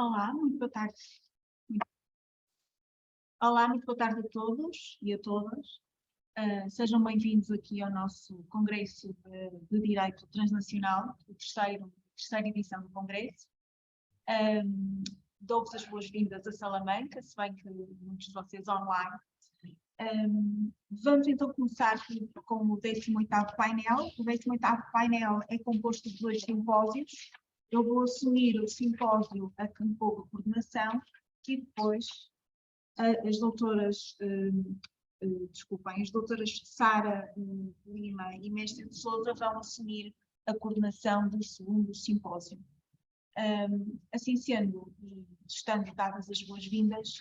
Olá, muito boa tarde. Olá, muito boa tarde a todos e a todas. Sejam bem-vindos aqui ao nosso Congresso de Direito Transnacional, terceira edição do Congresso. Dou-vos as boas-vindas a Salamanca, se bem que muitos de vocês online. Vamos então começar com o 18º painel. O 18º painel é composto de 2 simpósios. Eu vou assumir o simpósio a que me coube a coordenação e depois as doutoras Sara Lima e Mestre de Sousa vão assumir a coordenação do segundo simpósio. Assim sendo, e estando dadas as boas-vindas,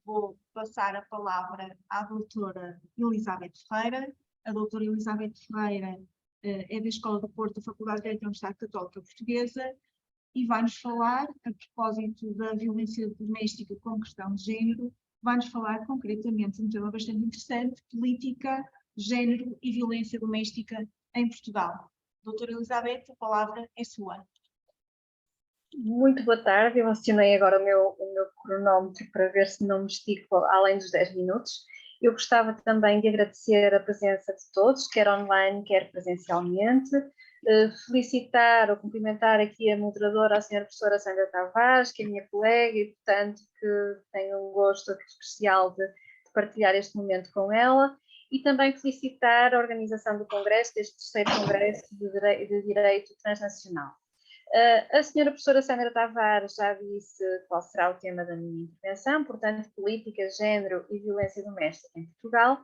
vou passar a palavra à doutora Elizabeth Ferreira. A doutora Elizabeth Ferreira é da Escola do Porto, da Faculdade de Direito da Universidade Católica Portuguesa, e vai-nos falar, a propósito da violência doméstica com questão de género, vai-nos falar concretamente de um tema bastante interessante: política, género e violência doméstica em Portugal. Doutora Elizabeth, a palavra é sua. Muito boa tarde, eu acionei agora o meu cronómetro para ver se não me estico além dos 10 minutos. Eu gostava também de agradecer a presença de todos, quer online, quer presencialmente, felicitar ou cumprimentar aqui a moderadora, a senhora professora Sandra Tavares, que é minha colega e, portanto, que tenho um gosto especial de partilhar este momento com ela, e também felicitar a organização do Congresso, deste terceiro Congresso de Direito Transnacional. A senhora professora Sandra Tavares já disse qual será o tema da minha intervenção, portanto, política, género e violência doméstica em Portugal,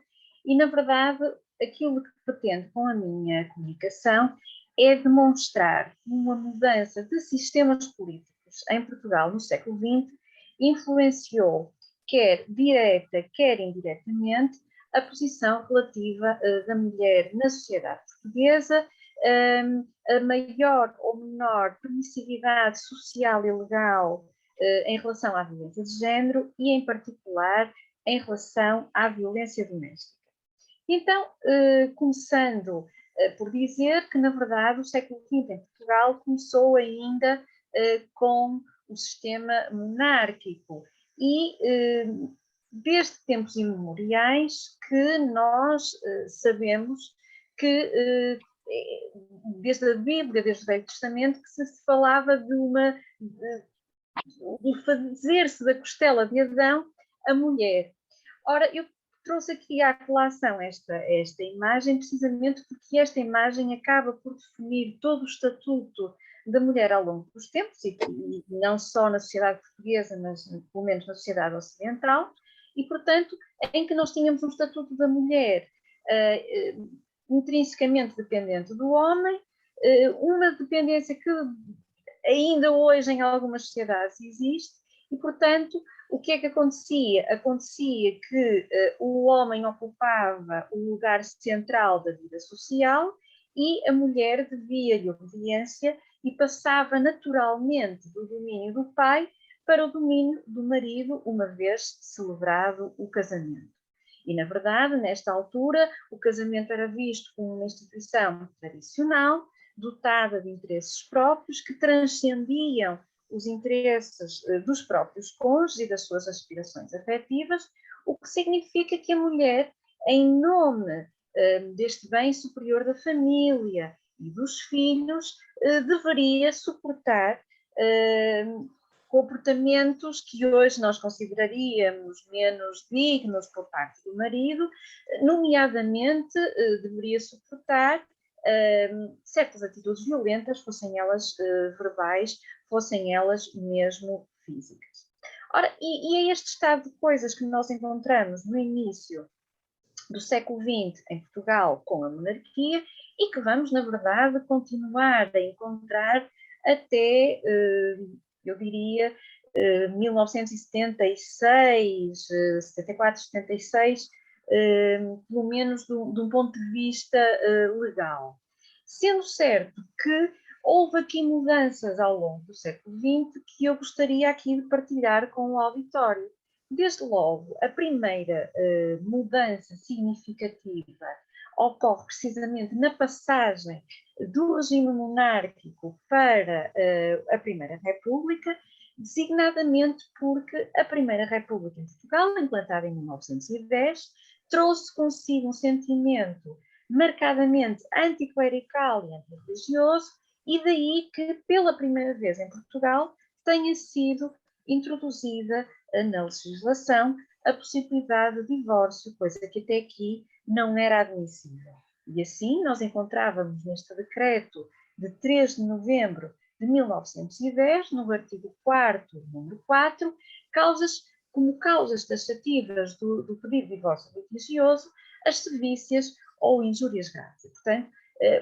e, na verdade, aquilo que pretendo com a minha comunicação é demonstrar uma mudança de sistemas políticos em Portugal no século XX influenciou, quer direta, quer indiretamente, a posição relativa da mulher na sociedade portuguesa, a maior ou menor permissividade social e legal em relação à violência de género e, em particular, em relação à violência doméstica. Então, começando por dizer que, na verdade, o século XX em Portugal começou ainda com o sistema monárquico e, desde tempos imemoriais, que nós sabemos que desde a Bíblia, desde o Velho Testamento, que se falava de fazer-se da costela de Adão a mulher. Ora, eu trouxe aqui à colação esta imagem precisamente porque esta imagem acaba por definir todo o estatuto da mulher ao longo dos tempos, e não só na sociedade portuguesa, mas pelo menos na sociedade ocidental, e, portanto, em que nós tínhamos um estatuto da mulher intrinsecamente dependente do homem, uma dependência que ainda hoje em algumas sociedades existe, e, portanto, o que é que acontecia? Acontecia que o homem ocupava o lugar central da vida social e a mulher devia-lhe obediência e passava naturalmente do domínio do pai para o domínio do marido, uma vez celebrado o casamento. E, na verdade, nesta altura, o casamento era visto como uma instituição tradicional, dotada de interesses próprios, que transcendiam os interesses dos próprios cônjuges e das suas aspirações afetivas, o que significa que a mulher, em nome deste bem superior da família e dos filhos, deveria suportar comportamentos que hoje nós consideraríamos menos dignos por parte do marido, nomeadamente deveria suportar certas atitudes violentas, fossem elas verbais, fossem elas mesmo físicas. Ora, e é este estado de coisas que nós encontramos no início do século XX em Portugal com a monarquia e que vamos, na verdade, continuar a encontrar até, eu diria, 1976, 74, 76, pelo menos de um ponto de vista legal. Sendo certo que houve aqui mudanças ao longo do século XX que eu gostaria aqui de partilhar com o auditório. Desde logo, a primeira mudança significativa ocorre precisamente na passagem do regime monárquico para a Primeira República, designadamente porque a Primeira República em Portugal, implantada em 1910, trouxe consigo um sentimento marcadamente anticlerical e antirreligioso, e daí que, pela primeira vez em Portugal, tenha sido introduzida na legislação a possibilidade de divórcio, coisa que até aqui não era admissível. E assim nós encontrávamos neste decreto de 3 de novembro de 1910, no artigo 4º, número 4, como causas taxativas do pedido de divórcio litigioso, as sevícias ou injúrias graves. Portanto,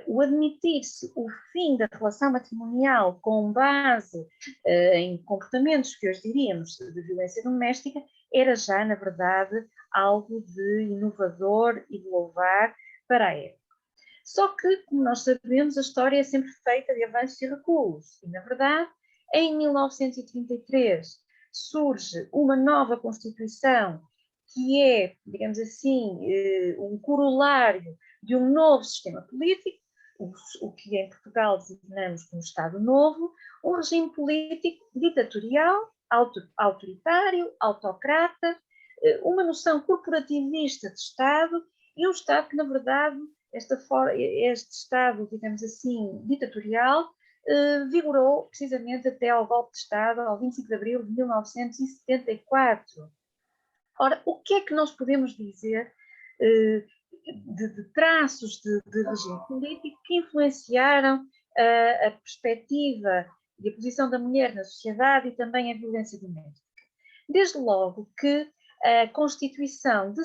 o admitir-se o fim da relação matrimonial com base em comportamentos que hoje diríamos de violência doméstica era já, na verdade, algo de inovador e de louvar para a época. Só que, como nós sabemos, a história é sempre feita de avanços e recuos. E, na verdade, em 1933 surge uma nova Constituição que é, digamos assim, um corolário de um novo sistema político, o que em Portugal designamos como Estado Novo, um regime político ditatorial, autoritário, autocrata, uma noção corporativista de Estado e um Estado que, na verdade, este Estado, digamos assim, ditatorial, vigorou precisamente até ao golpe de Estado, ao 25 de abril de 1974. Ora, o que é que nós podemos dizer de traços de regime político que influenciaram a perspectiva e a posição da mulher na sociedade e também a violência doméstica? Desde logo que a Constituição de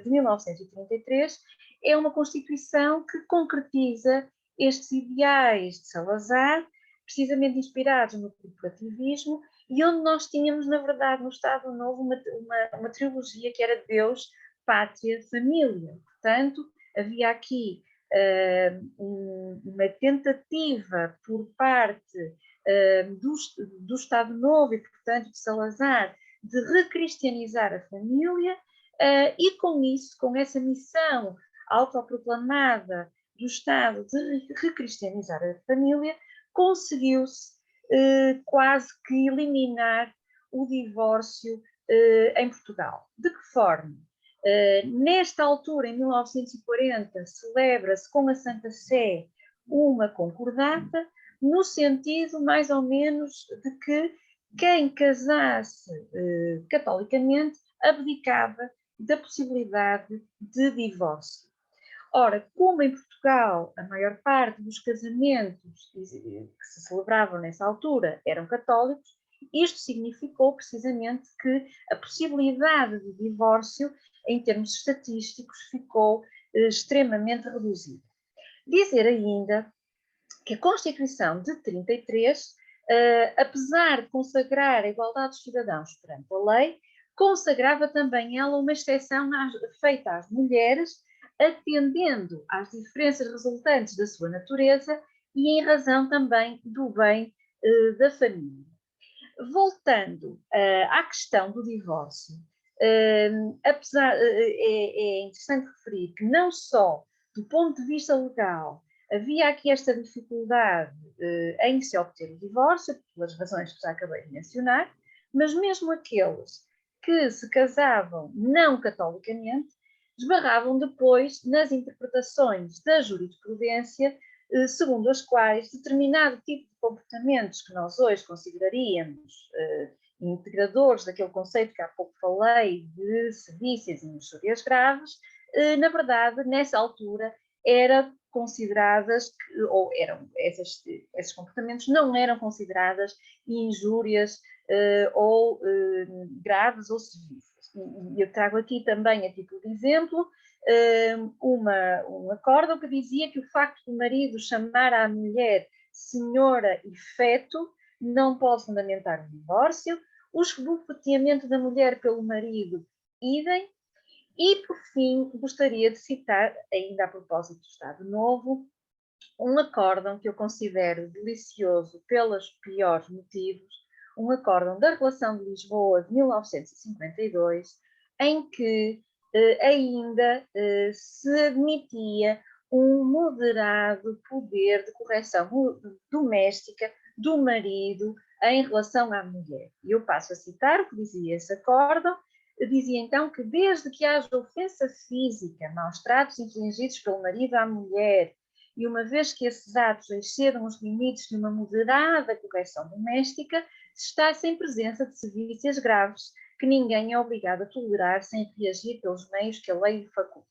1933 é uma Constituição que concretiza estes ideais de Salazar, precisamente inspirados no corporativismo, e onde nós tínhamos, na verdade, no Estado Novo, uma trilogia que era Deus, Pátria, Família. Portanto, havia aqui uma tentativa por parte do Estado Novo e, portanto, de Salazar, de recristianizar a família, e com isso, com essa missão autoproclamada do Estado de recristianizar a família, conseguiu-se quase que eliminar o divórcio em Portugal. De que forma? Nesta altura, em 1940, celebra-se com a Santa Sé uma concordata, no sentido mais ou menos de que quem casasse catolicamente abdicava da possibilidade de divórcio. Ora, como em Portugal a maior parte dos casamentos que se celebravam nessa altura eram católicos, isto significou precisamente que a possibilidade de divórcio, em termos estatísticos, ficou extremamente reduzida. Dizer ainda que a Constituição de 33, apesar de consagrar a igualdade dos cidadãos perante a lei, consagrava também ela uma exceção feita às mulheres, atendendo às diferenças resultantes da sua natureza e em razão também do bem da família. Voltando à questão do divórcio, é interessante referir que não só do ponto de vista legal havia aqui esta dificuldade em se obter o divórcio, pelas razões que já acabei de mencionar, mas mesmo aqueles que se casavam não catolicamente, esbarravam depois nas interpretações da jurisprudência, segundo as quais determinado tipo de comportamentos que nós hoje consideraríamos integradores daquele conceito que há pouco falei, de sevícias e injúrias graves, na verdade, nessa altura, eram consideradas, ou eram, esses comportamentos não eram consideradas injúrias ou graves ou sevícias. E eu trago aqui também, a título de exemplo, um acórdão que dizia que o facto do marido chamar à mulher senhora e feto não pode fundamentar o divórcio, o esbofeteamento da mulher pelo marido, idem. E, por fim, gostaria de citar, ainda a propósito do Estado Novo, um acórdão que eu considero delicioso pelos piores motivos, um acórdão da Relação de Lisboa de 1952, em que ainda se admitia um moderado poder de correção doméstica do marido em relação à mulher. E eu passo a citar o que dizia esse acórdão. Dizia então que desde que haja ofensa física, maus tratos infligidos pelo marido à mulher, e uma vez que esses atos excedam os limites de uma moderada correção doméstica, se está sem presença de sevícias graves, que ninguém é obrigado a tolerar sem reagir pelos meios que a lei lhe faculta.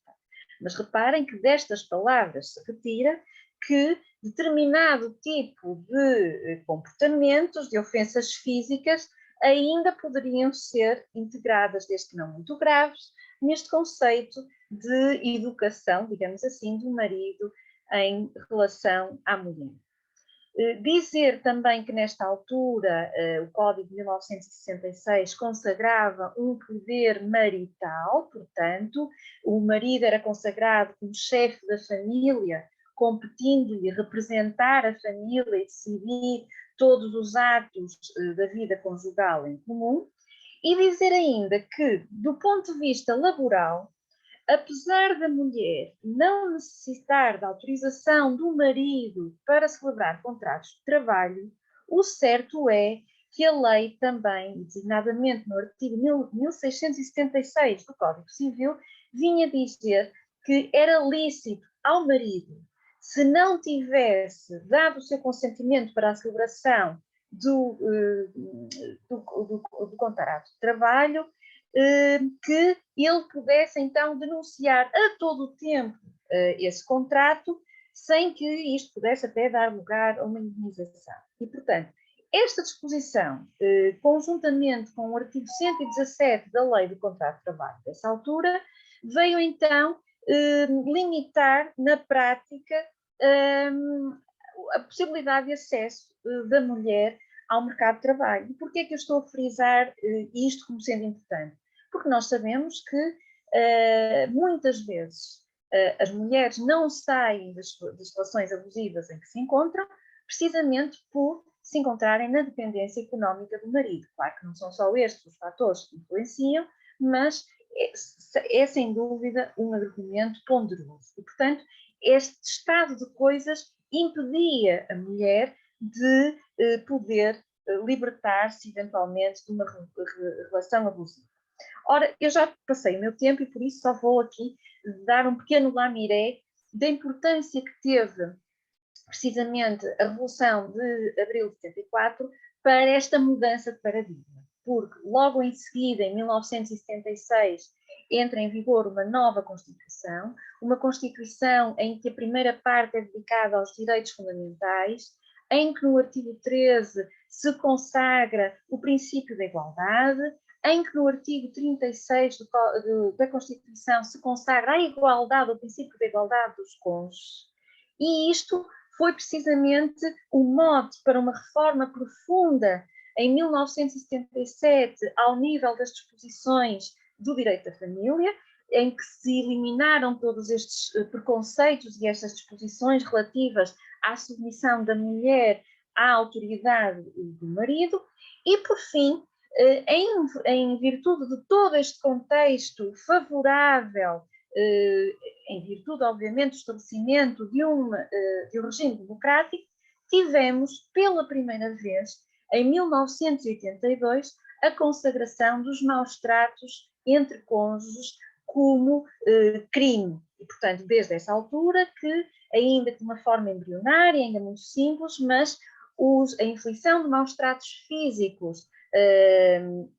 Mas reparem que destas palavras se retira que determinado tipo de comportamentos, de ofensas físicas, ainda poderiam ser integradas, desde que não muito graves, neste conceito de educação, digamos assim, do marido em relação à mulher. Dizer também que nesta altura o Código de 1966 consagrava um poder marital, portanto, o marido era consagrado como chefe da família, competindo-lhe representar a família e decidir todos os atos da vida conjugal em comum, e dizer ainda que, do ponto de vista laboral, apesar da mulher não necessitar da autorização do marido para celebrar contratos de trabalho, o certo é que a lei também, designadamente no artigo 1676 do Código Civil, vinha dizer que era lícito ao marido, se não tivesse dado o seu consentimento para a celebração do contrato de trabalho, que ele pudesse então denunciar a todo o tempo esse contrato, sem que isto pudesse até dar lugar a uma indemnização. E, portanto, esta disposição, conjuntamente com o artigo 117 da Lei do Contrato de Trabalho dessa altura, veio então limitar na prática a possibilidade de acesso da mulher ao mercado de trabalho. E porquê é que eu estou a frisar isto como sendo importante? Porque nós sabemos que muitas vezes as mulheres não saem das relações abusivas em que se encontram, precisamente por se encontrarem na dependência económica do marido. Claro que não são só estes os fatores que influenciam, mas é sem dúvida um argumento ponderoso. E, portanto, este estado de coisas impedia a mulher de poder libertar-se eventualmente de uma relação abusiva. Ora, eu já passei o meu tempo e por isso só vou aqui dar um pequeno lamiré da importância que teve precisamente a Revolução de Abril de 74 para esta mudança de paradigma. Porque logo em seguida, em 1976, entra em vigor uma nova Constituição, uma Constituição em que a primeira parte é dedicada aos direitos fundamentais, em que no artigo 13 se consagra o princípio da igualdade, em que no artigo 36 da Constituição se consagra a igualdade, o princípio da igualdade dos cônjuges. E isto foi precisamente o mote para uma reforma profunda em 1977 ao nível das disposições do direito da família, em que se eliminaram todos estes preconceitos e estas disposições relativas à submissão da mulher à autoridade do marido e, por fim, em virtude de todo este contexto favorável, em virtude, obviamente, do estabelecimento de um regime democrático, tivemos, pela primeira vez, em 1982, a consagração dos maus tratos entre cônjuges como crime. E, portanto, desde essa altura que, ainda de uma forma embrionária, ainda muito simples, mas a inflição de maus tratos físicos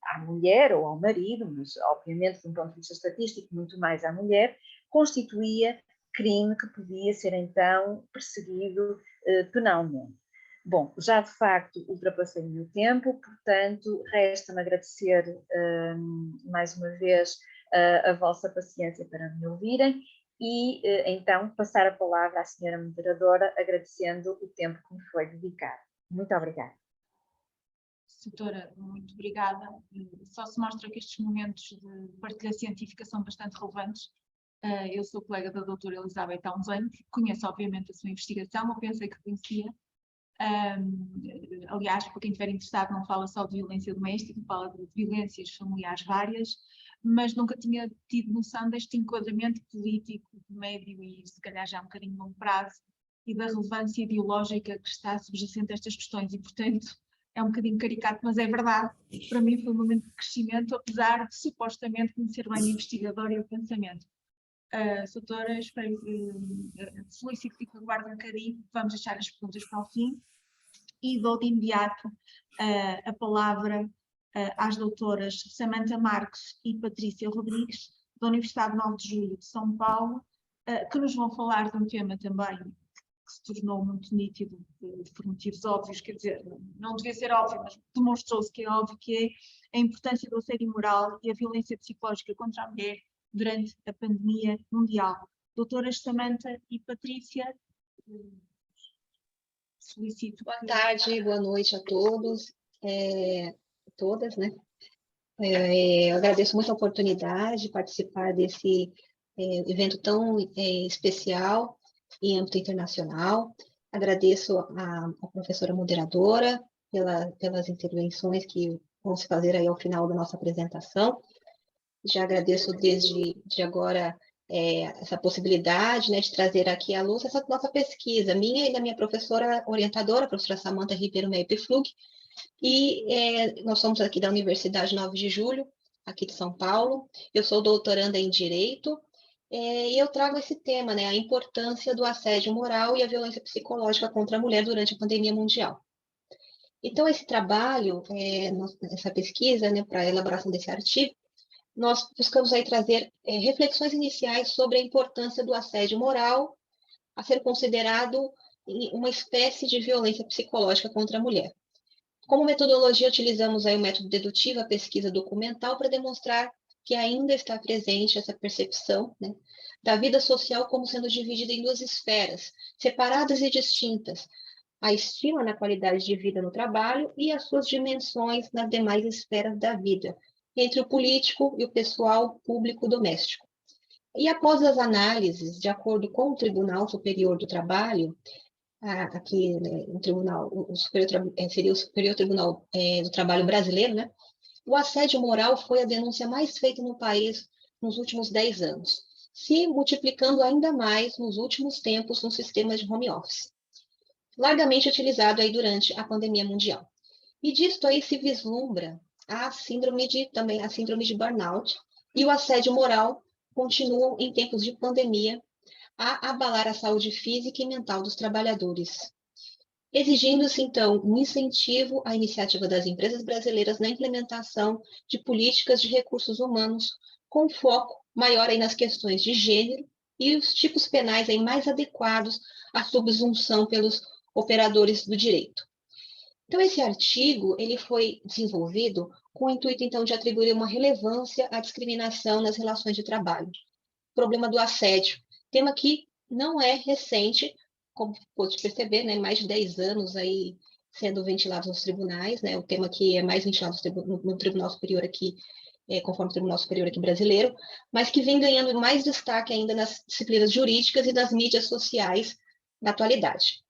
à mulher ou ao marido, mas obviamente de um ponto de vista estatístico muito mais à mulher, constituía crime que podia ser então perseguido penalmente. Bom, já de facto ultrapassei o meu tempo, portanto resta-me agradecer mais uma vez a vossa paciência para me ouvirem e então passar a palavra à senhora moderadora agradecendo o tempo que me foi dedicado. Muito obrigada. Doutora, muito obrigada. Só se mostra que estes momentos de partilha científica são bastante relevantes. Eu sou colega da doutora Elizabeth há uns anos, conheço obviamente a sua investigação, eu pensei que conhecia. Aliás, para quem estiver interessado, não fala só de violência doméstica, fala de violências familiares várias, mas nunca tinha tido noção deste enquadramento político de médio e se calhar já um bocadinho longo prazo e da relevância ideológica que está subjacente a estas questões e, portanto, é um bocadinho caricato, mas é verdade. Para mim foi um momento de crescimento, apesar de supostamente conhecer bem o investigador e o pensamento. Doutora, espero, solicito que aguarde um bocadinho, vamos deixar as perguntas para o fim e dou de imediato a palavra às doutoras Samantha Marques e Patrícia Rodrigues, da Universidade 9 de Julho de São Paulo, que nos vão falar de um tema também que se tornou muito nítido por motivos óbvios, quer dizer, não devia ser óbvio, mas demonstrou-se que é óbvio, que é a importância do assédio moral e a violência psicológica contra a mulher durante a pandemia mundial. Doutoras Samantha e Patrícia, solicito. Boa tarde, boa noite a todos, todas, né? Eu agradeço muito a oportunidade de participar desse evento tão especial em âmbito internacional. Agradeço à professora moderadora pelas intervenções que vão se fazer aí ao final da nossa apresentação. Já agradeço desde agora essa possibilidade, né, de trazer aqui à luz essa nossa pesquisa, minha e da minha professora orientadora, a professora Samantha Ribeiro Meyer-Pflug, e nós somos aqui da Universidade 9 de Julho, aqui de São Paulo. Eu sou doutoranda em Direito, e eu trago esse tema, né, a importância do assédio moral e a violência psicológica contra a mulher durante a pandemia mundial. Então, esse trabalho, essa pesquisa, né, para a elaboração desse artigo, nós buscamos aí trazer reflexões iniciais sobre a importância do assédio moral a ser considerado uma espécie de violência psicológica contra a mulher. Como metodologia, utilizamos aí o método dedutivo, a pesquisa documental, para demonstrar que ainda está presente essa percepção, né, da vida social como sendo dividida em duas esferas, separadas e distintas, a estima na qualidade de vida no trabalho e as suas dimensões nas demais esferas da vida, entre o político e o pessoal público doméstico. E após as análises, de acordo com o Tribunal Superior do Trabalho, aqui, né, o Tribunal, seria o Superior Tribunal do Trabalho brasileiro, né, o assédio moral foi a denúncia mais feita no país nos últimos 10 anos, se multiplicando ainda mais nos últimos tempos no sistema de home office, largamente utilizado aí durante a pandemia mundial. E disto aí se vislumbra a síndrome de burnout e o assédio moral continuam em tempos de pandemia a abalar a saúde física e mental dos trabalhadores, exigindo-se então um incentivo à iniciativa das empresas brasileiras na implementação de políticas de recursos humanos com foco maior aí nas questões de gênero e os tipos penais aí mais adequados à subsunção pelos operadores do direito. Então, esse artigo ele foi desenvolvido com o intuito, então, de atribuir uma relevância à discriminação nas relações de trabalho. O problema do assédio, tema que não é recente, como pode perceber, né, mais de 10 anos aí sendo ventilado nos tribunais, né, o tema que é mais ventilado no Tribunal Superior aqui, conforme o Tribunal Superior aqui brasileiro, mas que vem ganhando mais destaque ainda nas disciplinas jurídicas e nas mídias sociais na atualidade.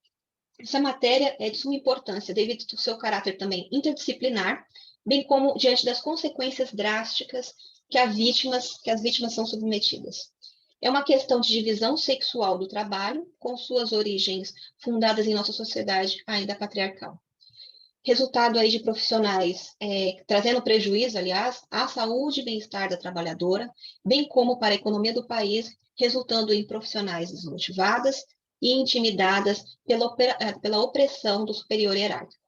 Essa matéria é de suma importância devido ao seu caráter também interdisciplinar, bem como diante das consequências drásticas que as vítimas são submetidas. É uma questão de divisão sexual do trabalho, com suas origens fundadas em nossa sociedade ainda patriarcal. Resultado aí de profissionais trazendo prejuízo, aliás, à saúde e bem-estar da trabalhadora, bem como para a economia do país, resultando em profissionais desmotivadas e intimidadas pela opressão do superior hierárquico.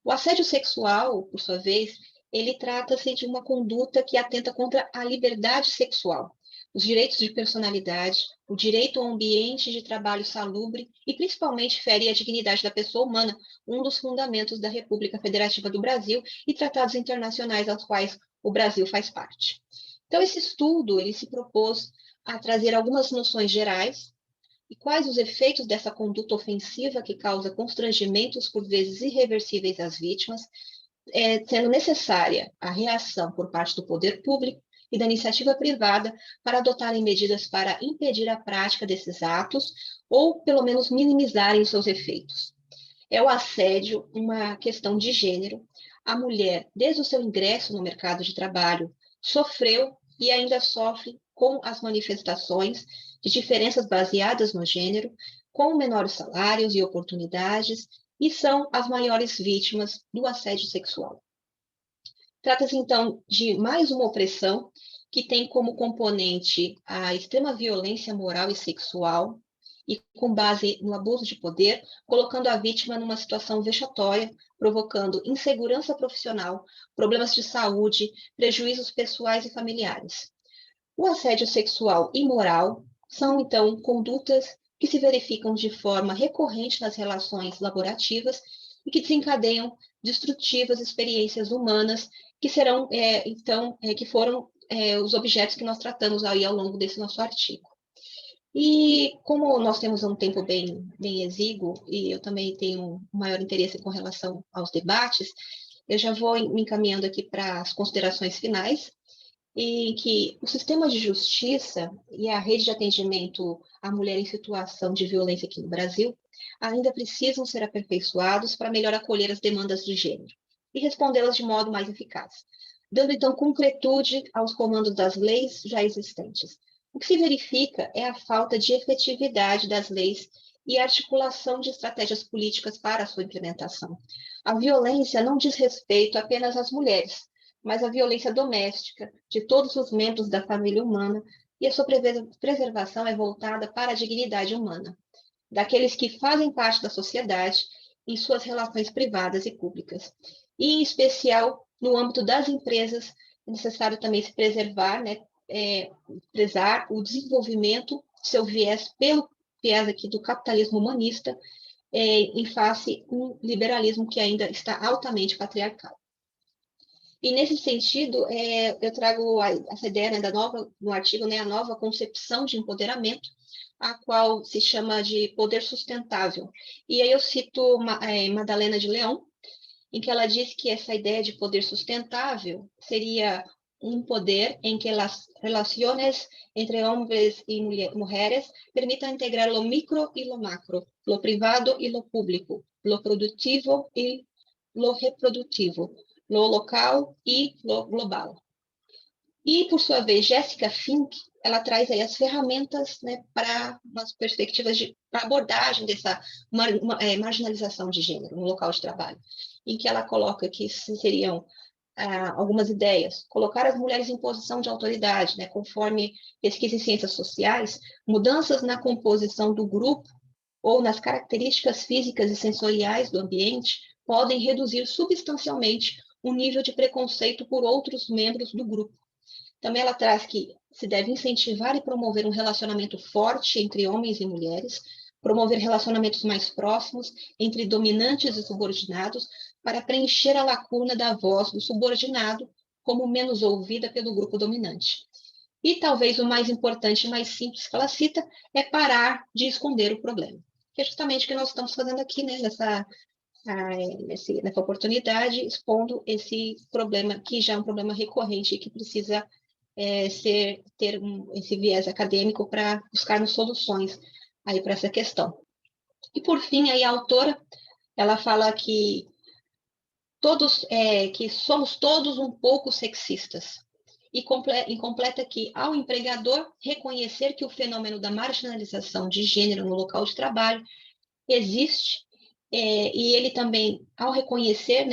O assédio sexual, por sua vez, ele trata-se de uma conduta que atenta contra a liberdade sexual, os direitos de personalidade, o direito ao ambiente de trabalho salubre e, principalmente, fere a dignidade da pessoa humana, um dos fundamentos da República Federativa do Brasil e tratados internacionais aos quais o Brasil faz parte. Então, esse estudo ele se propôs a trazer algumas noções gerais e quais os efeitos dessa conduta ofensiva que causa constrangimentos, por vezes irreversíveis, às vítimas, sendo necessária a reação por parte do poder público e da iniciativa privada para adotarem medidas para impedir a prática desses atos ou, pelo menos, minimizarem os seus efeitos. É o assédio uma questão de gênero. A mulher, desde o seu ingresso no mercado de trabalho, sofreu e ainda sofre com as manifestações de diferenças baseadas no gênero, com menores salários e oportunidades, e são as maiores vítimas do assédio sexual. Trata-se, então, de mais uma opressão que tem como componente a extrema violência moral e sexual, e com base no abuso de poder, colocando a vítima numa situação vexatória, provocando insegurança profissional, problemas de saúde, prejuízos pessoais e familiares. O assédio sexual e moral são, então, condutas que se verificam de forma recorrente nas relações laborativas e que desencadeiam destrutivas experiências humanas que serão, que foram os objetos que nós tratamos aí ao longo desse nosso artigo. E como nós temos um tempo bem exíguo, e eu também tenho um maior interesse com relação aos debates, eu já vou me encaminhando aqui para as considerações finais, em que o sistema de justiça e a rede de atendimento à mulher em situação de violência aqui no Brasil ainda precisam ser aperfeiçoados para melhor acolher as demandas de gênero e respondê-las de modo mais eficaz, dando então concretude aos comandos das leis já existentes. O que se verifica é a falta de efetividade das leis e articulação de estratégias políticas para a sua implementação. A violência não diz respeito apenas às mulheres, mas a violência doméstica de todos os membros da família humana, e a sua preservação é voltada para a dignidade humana, daqueles que fazem parte da sociedade em suas relações privadas e públicas. E, em especial, no âmbito das empresas, é necessário também se preservar, prezar o desenvolvimento do seu viés, pelo viés aqui do capitalismo humanista, em face a um liberalismo que ainda está altamente patriarcal. E, nesse sentido, eu trago essa ideia no artigo, a nova concepção de empoderamento, a qual se chama de poder sustentável. E aí eu cito Madalena de León, em que ela diz que essa ideia de poder sustentável seria um poder em que as relações entre homens e mulheres permitam integrar lo micro e lo macro, lo privado e lo público, lo produtivo e lo reprodutivo, lo local e lo global. E, por sua vez, Jessica Fink, ela traz aí as ferramentas, para umas perspectivas de abordagem dessa marginalização de gênero no local de trabalho, em que ela coloca que seriam algumas ideias: colocar as mulheres em posição de autoridade, conforme pesquisa em ciências sociais, mudanças na composição do grupo ou nas características físicas e sensoriais do ambiente podem reduzir substancialmente o nível de preconceito por outros membros do grupo. Também ela traz que se deve incentivar e promover um relacionamento forte entre homens e mulheres, promover relacionamentos mais próximos entre dominantes e subordinados, para preencher a lacuna da voz do subordinado como menos ouvida pelo grupo dominante. E talvez o mais importante e mais simples que ela cita é parar de esconder o problema, que é justamente o que nós estamos fazendo aqui, nessa oportunidade, expondo esse problema, que já é um problema recorrente e que precisa ter esse viés acadêmico para buscarmos soluções aí para essa questão. E, por fim, aí a autora, ela fala que que somos todos um pouco sexistas, e completa que, ao empregador reconhecer que o fenômeno da marginalização de gênero no local de trabalho existe, e ele também, ao reconhecer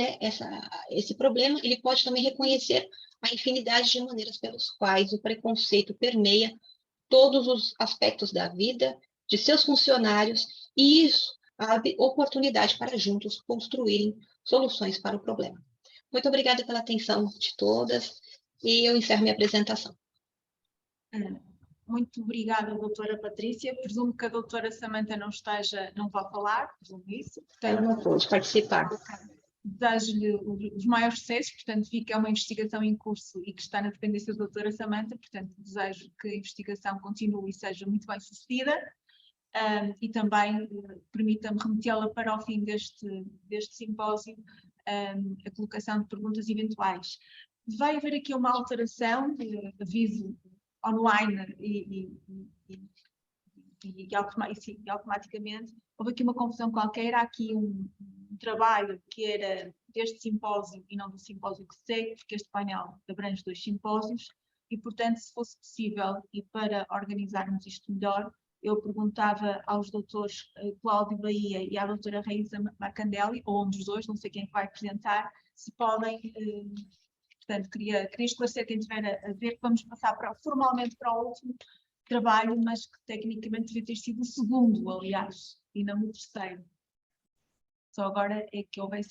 esse problema, ele pode também reconhecer a infinidade de maneiras pelas quais o preconceito permeia todos os aspectos da vida de seus funcionários, e isso abre oportunidade para juntos construírem soluções para o problema. Muito obrigada pela atenção de todas, e eu encerro minha apresentação. Muito obrigada, doutora Patrícia. Presumo que a doutora Samantha não vai falar, presumo isso. Portanto, ela não pôde participar. Desejo-lhe os maiores sucessos, portanto, vi que é uma investigação em curso e que está na dependência da doutora Samantha, portanto, desejo que a investigação continue e seja muito bem sucedida, e também permita-me remetê-la para o fim deste simpósio, a colocação de perguntas eventuais. Vai haver aqui uma alteração, aviso online e automaticamente. Houve aqui uma confusão qualquer, há aqui um trabalho que era deste simpósio e não do simpósio que segue, porque este painel abrange 2 simpósios, e, portanto, se fosse possível, e para organizarmos isto melhor, eu perguntava aos doutores Cláudio Bahia e à doutora Raíssa Marcandelli, ou um dos dois, não sei quem vai apresentar, se podem, portanto, queria esclarecer quem estiver a ver, que vamos passar formalmente para o último trabalho, mas que tecnicamente devia ter sido o segundo, aliás, e não o terceiro. Só agora é que houve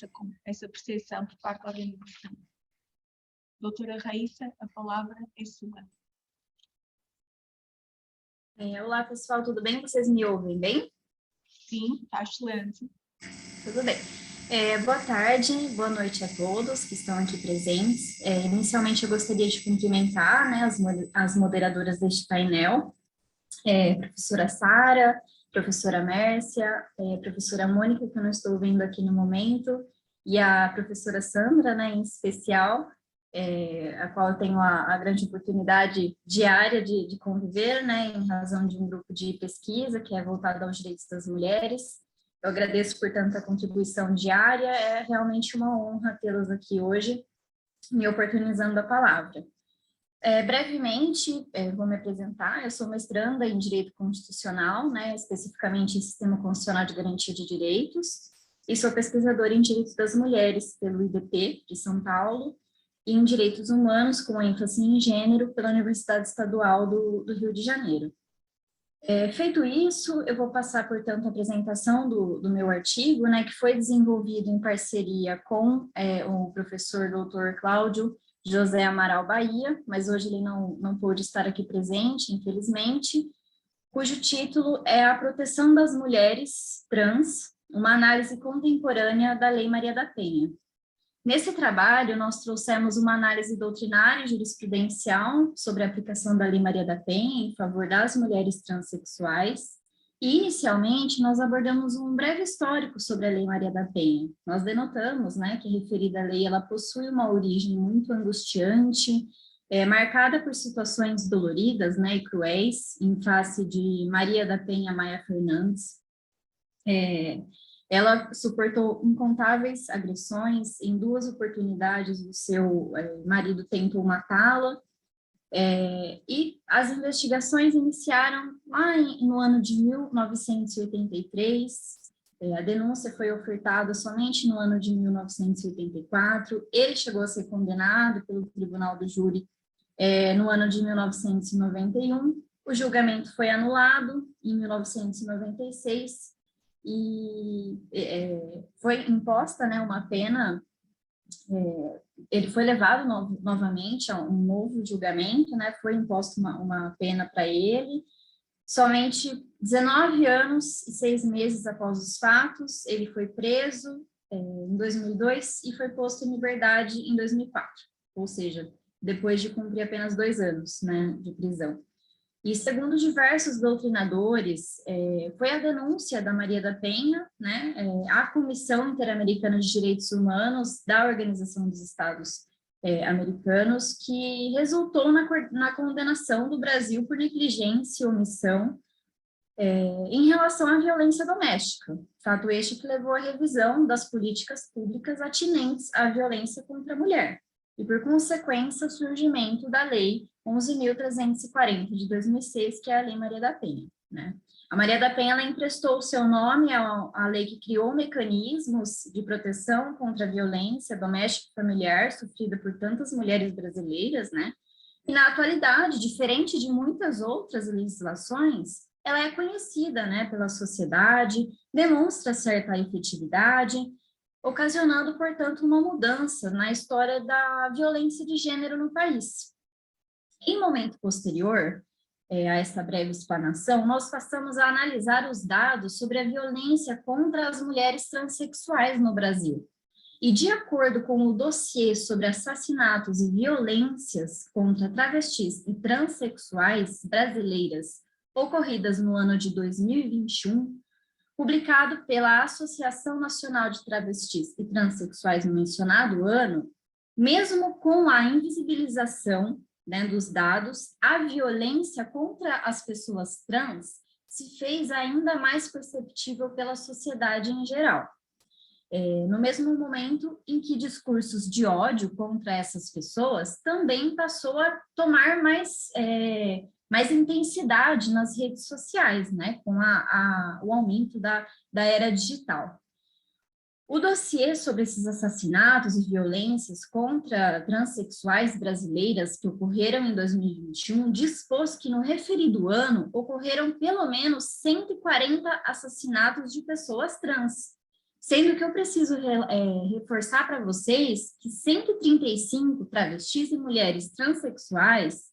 essa percepção por parte da organização. Doutora Raíssa, a palavra é sua. Olá, pessoal, tudo bem? Vocês me ouvem bem? Sim, está excelente. Tudo bem. Boa tarde, boa noite a todos que estão aqui presentes. Inicialmente, eu gostaria de cumprimentar, né, as moderadoras deste painel, professora Sara, professora Mércia, professora Mônica, que eu não estou vendo aqui no momento, e a professora Sandra, né, em especial, a qual eu tenho a grande oportunidade diária de conviver, né, em razão de um grupo de pesquisa que é voltado aos direitos das mulheres. Eu agradeço por tanta contribuição diária, é realmente uma honra tê-los aqui hoje, me oportunizando a palavra. Brevemente, vou me apresentar. Eu sou mestranda em Direito Constitucional, né, especificamente em Sistema Constitucional de Garantia de Direitos, e sou pesquisadora em Direitos das Mulheres pelo IDP de São Paulo, e em Direitos Humanos, com ênfase em Gênero, pela Universidade Estadual do Rio de Janeiro. Feito isso, eu vou passar, portanto, a apresentação do meu artigo, né, que foi desenvolvido em parceria com o professor Dr. Cláudio José Amaral Bahia, mas hoje ele não pôde estar aqui presente, infelizmente, cujo título é A Proteção das Mulheres Trans, uma análise contemporânea da Lei Maria da Penha. Nesse trabalho, nós trouxemos uma análise doutrinária e jurisprudencial sobre a aplicação da Lei Maria da Penha em favor das mulheres transexuais, e, inicialmente, nós abordamos um breve histórico sobre a Lei Maria da Penha. Nós denotamos, né, que a referida lei ela possui uma origem muito angustiante, marcada por situações doloridas, né, e cruéis, em face de Maria da Penha Maia Fernandes. Ela suportou incontáveis agressões, em 2 oportunidades o seu marido tentou matá-la, e as investigações iniciaram lá no ano de 1983, a denúncia foi ofertada somente no ano de 1984, ele chegou a ser condenado pelo Tribunal do Júri no ano de 1991, o julgamento foi anulado em 1996, e foi imposta, né, uma pena, ele foi levado novamente a um novo julgamento, né, foi imposta uma pena para ele, somente 19 anos e 6 meses após os fatos, ele foi preso em 2002 e foi posto em liberdade em 2004, ou seja, depois de cumprir apenas 2 anos, né, de prisão. E, segundo diversos doutrinadores, foi a denúncia da Maria da Penha, né, à Comissão Interamericana de Direitos Humanos da Organização dos Estados Americanos, que resultou na condenação do Brasil por negligência e omissão em relação à violência doméstica, fato este que levou à revisão das políticas públicas atinentes à violência contra a mulher, e, por consequência, o surgimento da Lei 11.340 de 2006, que é a Lei Maria da Penha, né? A Maria da Penha ela emprestou o seu nome à lei que criou mecanismos de proteção contra a violência doméstica e familiar sofrida por tantas mulheres brasileiras, né? E, na atualidade, diferente de muitas outras legislações, ela é conhecida, né, pela sociedade, demonstra certa efetividade, ocasionando, portanto, uma mudança na história da violência de gênero no país. Em momento posterior a esta breve explanação, nós passamos a analisar os dados sobre a violência contra as mulheres transexuais no Brasil. E, de acordo com o dossiê sobre assassinatos e violências contra travestis e transexuais brasileiras ocorridas no ano de 2021, publicado pela Associação Nacional de Travestis e Transsexuais no mencionado ano, mesmo com a invisibilização, né, dos dados, a violência contra as pessoas trans se fez ainda mais perceptível pela sociedade em geral. No mesmo momento em que discursos de ódio contra essas pessoas também passou a tomar mais mais intensidade nas redes sociais, né, com o aumento da era digital. O dossiê sobre esses assassinatos e violências contra transexuais brasileiras que ocorreram em 2021 dispôs que no referido ano ocorreram pelo menos 140 assassinatos de pessoas trans, sendo que eu preciso reforçar para vocês que 135 travestis e mulheres transexuais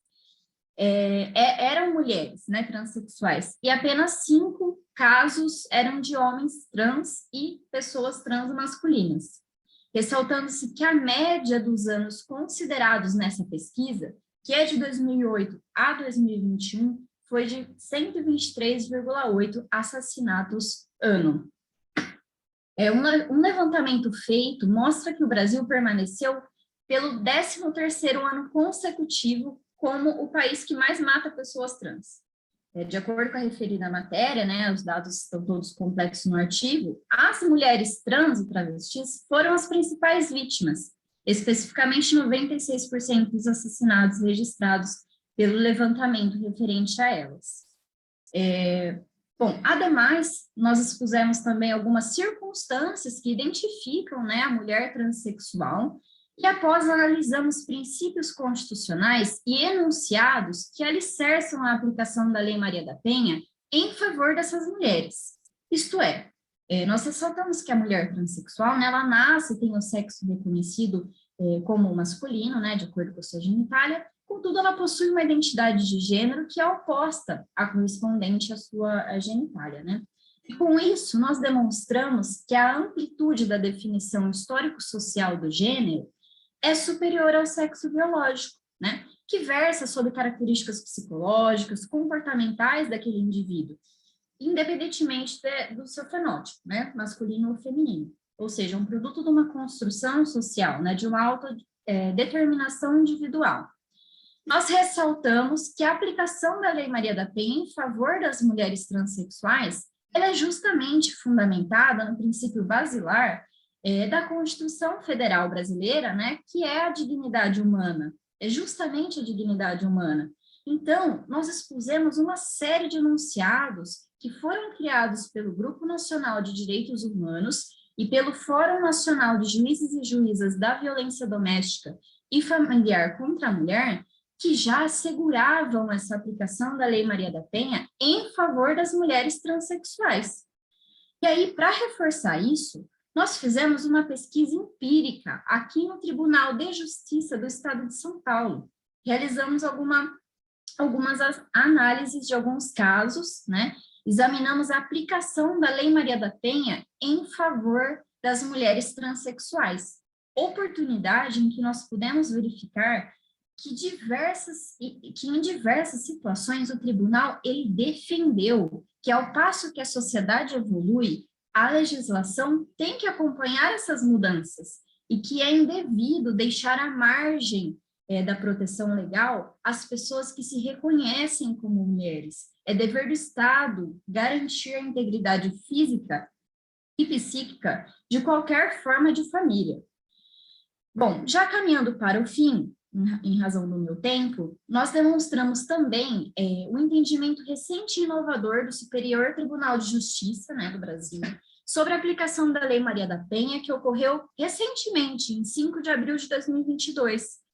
eram mulheres, né, transexuais, e apenas 5 casos eram de homens trans e pessoas trans masculinas. Ressaltando-se que a média dos anos considerados nessa pesquisa, que é de 2008 a 2021, foi de 123,8 assassinatos ano. Um levantamento feito mostra que o Brasil permaneceu pelo 13º ano consecutivo como o país que mais mata pessoas trans. De acordo com a referida matéria, né, os dados estão todos completos no artigo, as mulheres trans e travestis foram as principais vítimas, especificamente 96% dos assassinatos registrados pelo levantamento referente a elas. Bom, ademais, nós expusemos também algumas circunstâncias que identificam, né, a mulher transexual, e após analisamos princípios constitucionais e enunciados que alicerçam a aplicação da Lei Maria da Penha em favor dessas mulheres. Isto é, nós ressaltamos que a mulher transexual, né, ela nasce e tem o sexo reconhecido como masculino, né, de acordo com a sua genitália, contudo, ela possui uma identidade de gênero que é oposta à correspondente à sua genitália, né? E com isso, nós demonstramos que a amplitude da definição histórico-social do gênero é superior ao sexo biológico, né? Que versa sobre características psicológicas, comportamentais daquele indivíduo, independentemente do seu fenótipo, né? Masculino ou feminino. Ou seja, um produto de uma construção social, né? De uma autodeterminação individual. Nós ressaltamos que a aplicação da Lei Maria da Penha em favor das mulheres transexuais, ela é justamente fundamentada no princípio basilar da Constituição Federal Brasileira, né, que é a dignidade humana, é justamente a dignidade humana. Então, nós expusemos uma série de enunciados que foram criados pelo Grupo Nacional de Direitos Humanos e pelo Fórum Nacional de Juízes e Juízas da Violência Doméstica e Familiar contra a Mulher, que já asseguravam essa aplicação da Lei Maria da Penha em favor das mulheres transexuais. E aí, para reforçar isso, nós fizemos uma pesquisa empírica aqui no Tribunal de Justiça do Estado de São Paulo. Realizamos algumas análises de alguns casos, né? Examinamos a aplicação da Lei Maria da Penha em favor das mulheres transexuais. Oportunidade em que nós pudemos verificar que em diversas situações o tribunal ele defendeu que, ao passo que a sociedade evolui, a legislação tem que acompanhar essas mudanças e que é indevido deixar à margem da proteção legal as pessoas que se reconhecem como mulheres. É dever do Estado garantir a integridade física e psíquica de qualquer forma de família. Bom, já caminhando para o fim, em razão do meu tempo, nós demonstramos também o entendimento recente e inovador do Superior Tribunal de Justiça, né, do Brasil, sobre a aplicação da Lei Maria da Penha, que ocorreu recentemente, em 5 de abril de 2022,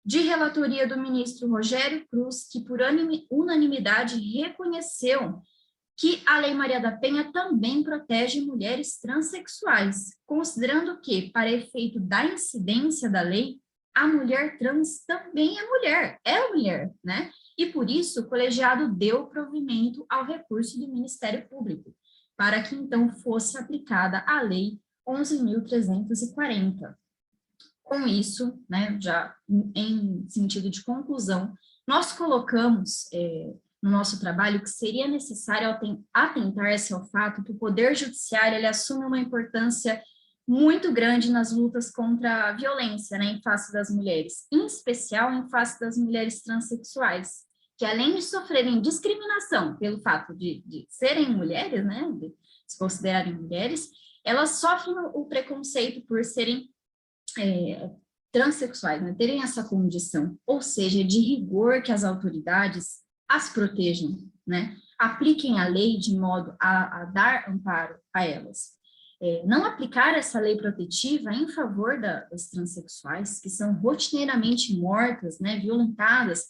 de relatoria do ministro Rogério Cruz, que por unanimidade reconheceu que a Lei Maria da Penha também protege mulheres transexuais, considerando que, para efeito da incidência da lei, a mulher trans também é mulher, né? E por isso o colegiado deu provimento ao recurso do Ministério Público, para que então fosse aplicada a Lei 11.340. Com isso, né, já em sentido de conclusão, nós colocamos no nosso trabalho que seria necessário atentar-se ao fato que o Poder Judiciário ele assume uma importância muito grande nas lutas contra a violência, né, em face das mulheres, em especial em face das mulheres transexuais, que além de sofrerem discriminação pelo fato de serem mulheres, né, de se considerarem mulheres, elas sofrem o preconceito por serem transexuais, né, terem essa condição, ou seja, de rigor que as autoridades as protejam, né? Apliquem a lei de modo a dar amparo a elas. Não aplicar essa lei protetiva em favor das transexuais, que são rotineiramente mortas, né, violentadas,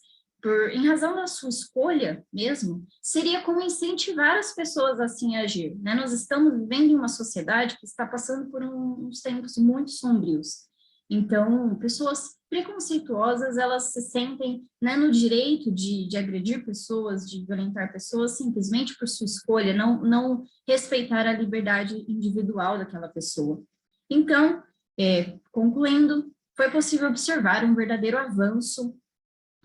em razão da sua escolha mesmo, seria como incentivar as pessoas a assim agir, né? Nós estamos vivendo em uma sociedade que está passando por uns tempos muito sombrios. Então, pessoas preconceituosas, elas se sentem, né, no direito de agredir pessoas, de violentar pessoas, simplesmente por sua escolha, não respeitar a liberdade individual daquela pessoa. Então, concluindo, foi possível observar um verdadeiro avanço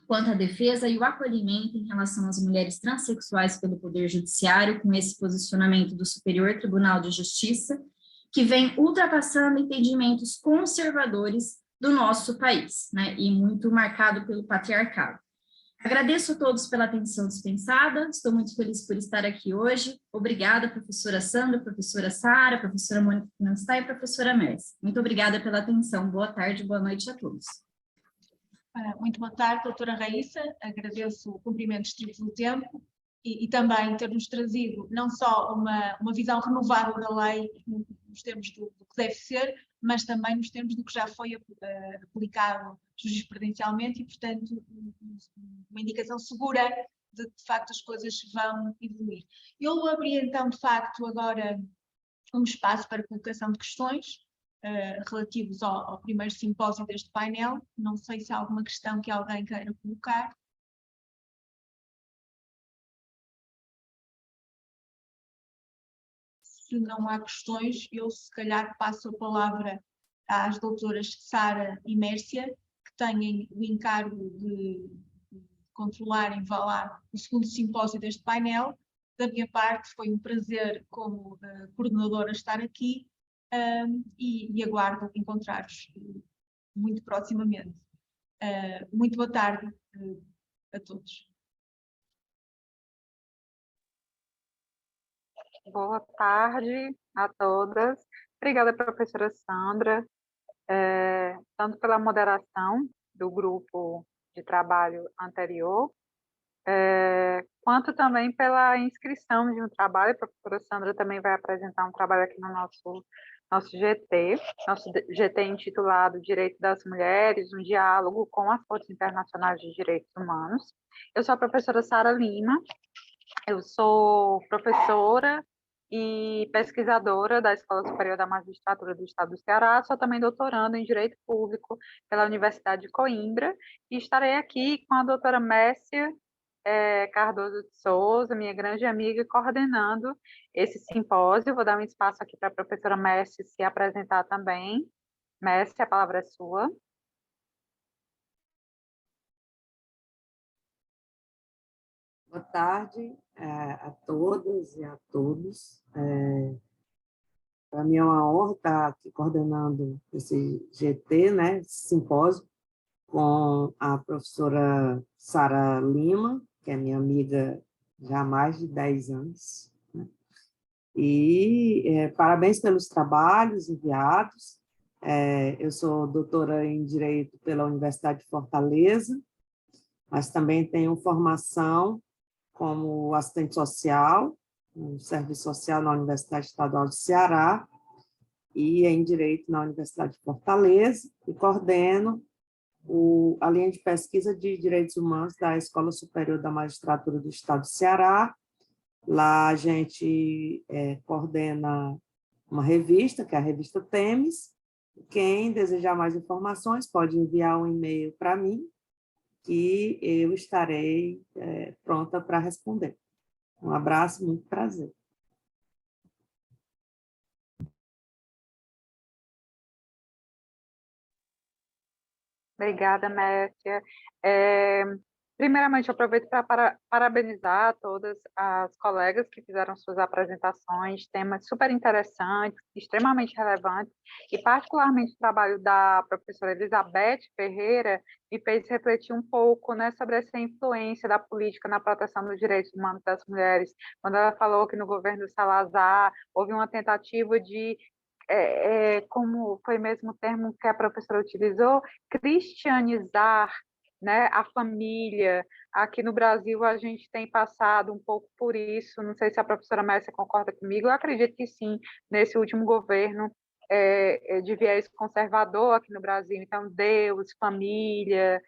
quanto à defesa e o acolhimento em relação às mulheres transexuais pelo Poder Judiciário, com esse posicionamento do Superior Tribunal de Justiça, que vem ultrapassando entendimentos conservadores do nosso país, né, e muito marcado pelo patriarcado. Agradeço a todos pela atenção dispensada, estou muito feliz por estar aqui hoje. Obrigada, professora Sandra, professora Sara, professora Mônica que não está e professora Mércia. Muito obrigada pela atenção, boa tarde, boa noite a todos. Muito boa tarde, doutora Raíssa, agradeço o cumprimento estrito do tempo e também ter-nos trazido não só uma visão renovada da lei nos termos do que deve ser, mas também nos termos do que já foi aplicado jurisprudencialmente e, portanto, uma indicação segura de facto as coisas vão evoluir. Eu abri então, de facto, agora um espaço para colocação de questões relativos ao primeiro simpósio deste painel. Não sei se há alguma questão que alguém queira colocar. Se não há questões, eu se calhar passo a palavra às doutoras Sara e Mércia, que têm o encargo de controlarem, vá lá, o segundo simpósio deste painel. Da minha parte, foi um prazer como coordenadora estar aqui e aguardo encontrar-vos muito proximamente. Muito boa tarde a todos. Boa tarde a todas. Obrigada, professora Sandra, tanto pela moderação do grupo de trabalho anterior, quanto também pela inscrição de um trabalho. A professora Sandra também vai apresentar um trabalho aqui no nosso GT intitulado Direito das Mulheres, um diálogo com as Cortes Internacionais de Direitos Humanos. Eu sou a professora Sara Lima, eu sou professora e pesquisadora da Escola Superior da Magistratura do Estado do Ceará, sou também doutoranda em Direito Público pela Universidade de Coimbra, e estarei aqui com a doutora Mércia Cardoso de Souza, minha grande amiga, coordenando esse simpósio. Vou dar um espaço aqui para a professora Mércia se apresentar também. Mércia, a palavra é sua. Boa tarde a todas e a todos. Para mim é uma honra estar aqui coordenando esse GT, né, esse simpósio, com a professora Sara Lima, que é minha amiga já há mais de 10 anos. Né? E parabéns pelos trabalhos enviados. Eu sou doutora em Direito pela Universidade de Fortaleza, mas também tenho formação como assistente social, no serviço social na Universidade Estadual de Ceará e em Direito na Universidade de Fortaleza, e coordeno a linha de pesquisa de Direitos Humanos da Escola Superior da Magistratura do Estado de Ceará. Lá a gente coordena uma revista, que é a revista Temes. Quem desejar mais informações pode enviar um e-mail para mim, que eu estarei pronta para responder. Um abraço, muito prazer. Obrigada, Mércia. Primeiramente, eu aproveito para parabenizar todas as colegas que fizeram suas apresentações, temas super interessantes, extremamente relevantes, e particularmente o trabalho da professora Elizabeth Ferreira me fez refletir um pouco, né, sobre essa influência da política na proteção dos direitos humanos das mulheres, quando ela falou que no governo Salazar houve uma tentativa de como foi mesmo o termo que a professora utilizou, cristianizar né? A família. Aqui no Brasil, a gente tem passado um pouco por isso, não sei se a professora Mércia concorda comigo, eu acredito que sim, nesse último governo de viés conservador aqui no Brasil, então Deus, família,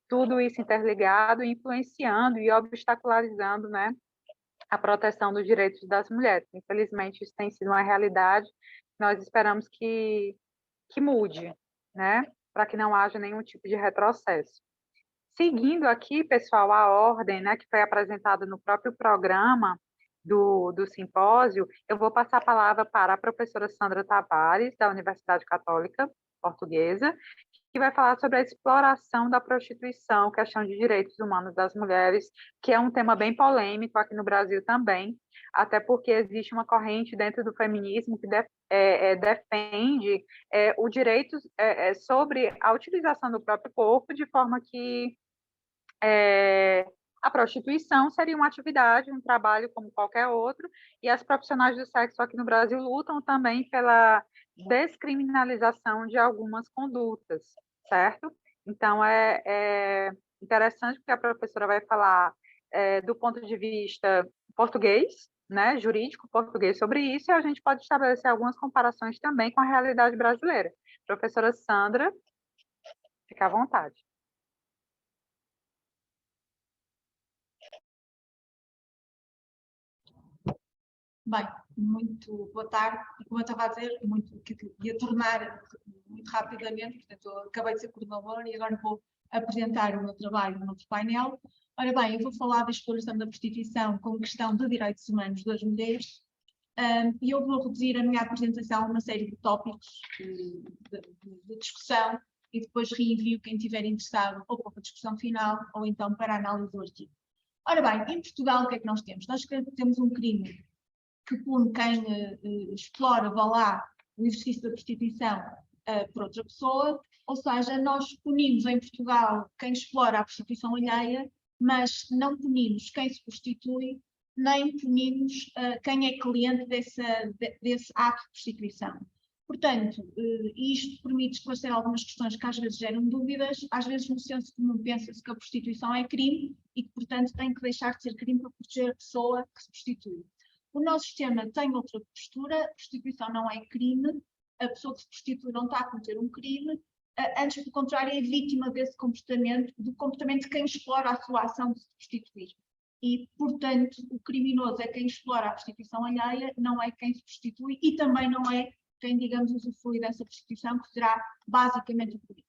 tudo isso interligado, influenciando e obstacularizando, né, a proteção dos direitos das mulheres. Infelizmente, isso tem sido uma realidade, nós esperamos que mude, né, para que não haja nenhum tipo de retrocesso. Seguindo aqui, pessoal, a ordem, né, que foi apresentada no próprio programa do simpósio, eu vou passar a palavra para a professora Sandra Tavares, da Universidade Católica Portuguesa, que vai falar sobre a exploração da prostituição, questão de direitos humanos das mulheres, que é um tema bem polêmico aqui no Brasil também, até porque existe uma corrente dentro do feminismo que defende o direito sobre a utilização do próprio corpo, de forma que a prostituição seria uma atividade, um trabalho como qualquer outro, e as profissionais do sexo aqui no Brasil lutam também pela descriminalização de algumas condutas, certo? Então, é interessante porque a professora vai falar do ponto de vista português, né, jurídico português sobre isso, e a gente pode estabelecer algumas comparações também com a realidade brasileira. Professora Sandra, fique à vontade. Bem, muito boa tarde. E como eu estava a dizer, ia tornar muito rapidamente, portanto, eu acabei de ser coordenadora e agora vou apresentar o meu trabalho no outro painel. Ora bem, eu vou falar da exploração da prostituição como questão de direitos humanos das mulheres e eu vou reduzir a minha apresentação a uma série de tópicos de discussão e depois reenvio quem estiver interessado ou para a discussão final ou então para a análise do artigo. Ora bem, em Portugal o que é que nós temos? Nós temos um crime que pune quem explora, vá lá, o exercício da prostituição por outra pessoa, ou seja, nós punimos em Portugal quem explora a prostituição alheia, mas não punimos quem se prostitui, nem punimos quem é cliente desse ato de prostituição. Portanto, isto permite esclarecer algumas questões que às vezes geram dúvidas, às vezes no senso comum pensa-se que a prostituição é crime e que, portanto, tem que deixar de ser crime para proteger a pessoa que se prostitui. O nosso sistema tem outra postura, a prostituição não é crime, a pessoa que se prostitui não está a cometer um crime, antes, pelo contrário, é vítima desse comportamento, do comportamento de quem explora a sua ação de se prostituir. E, portanto, o criminoso é quem explora a prostituição alheia, não é quem se prostitui e também não é quem, digamos, usufrui dessa prostituição, que será basicamente o público.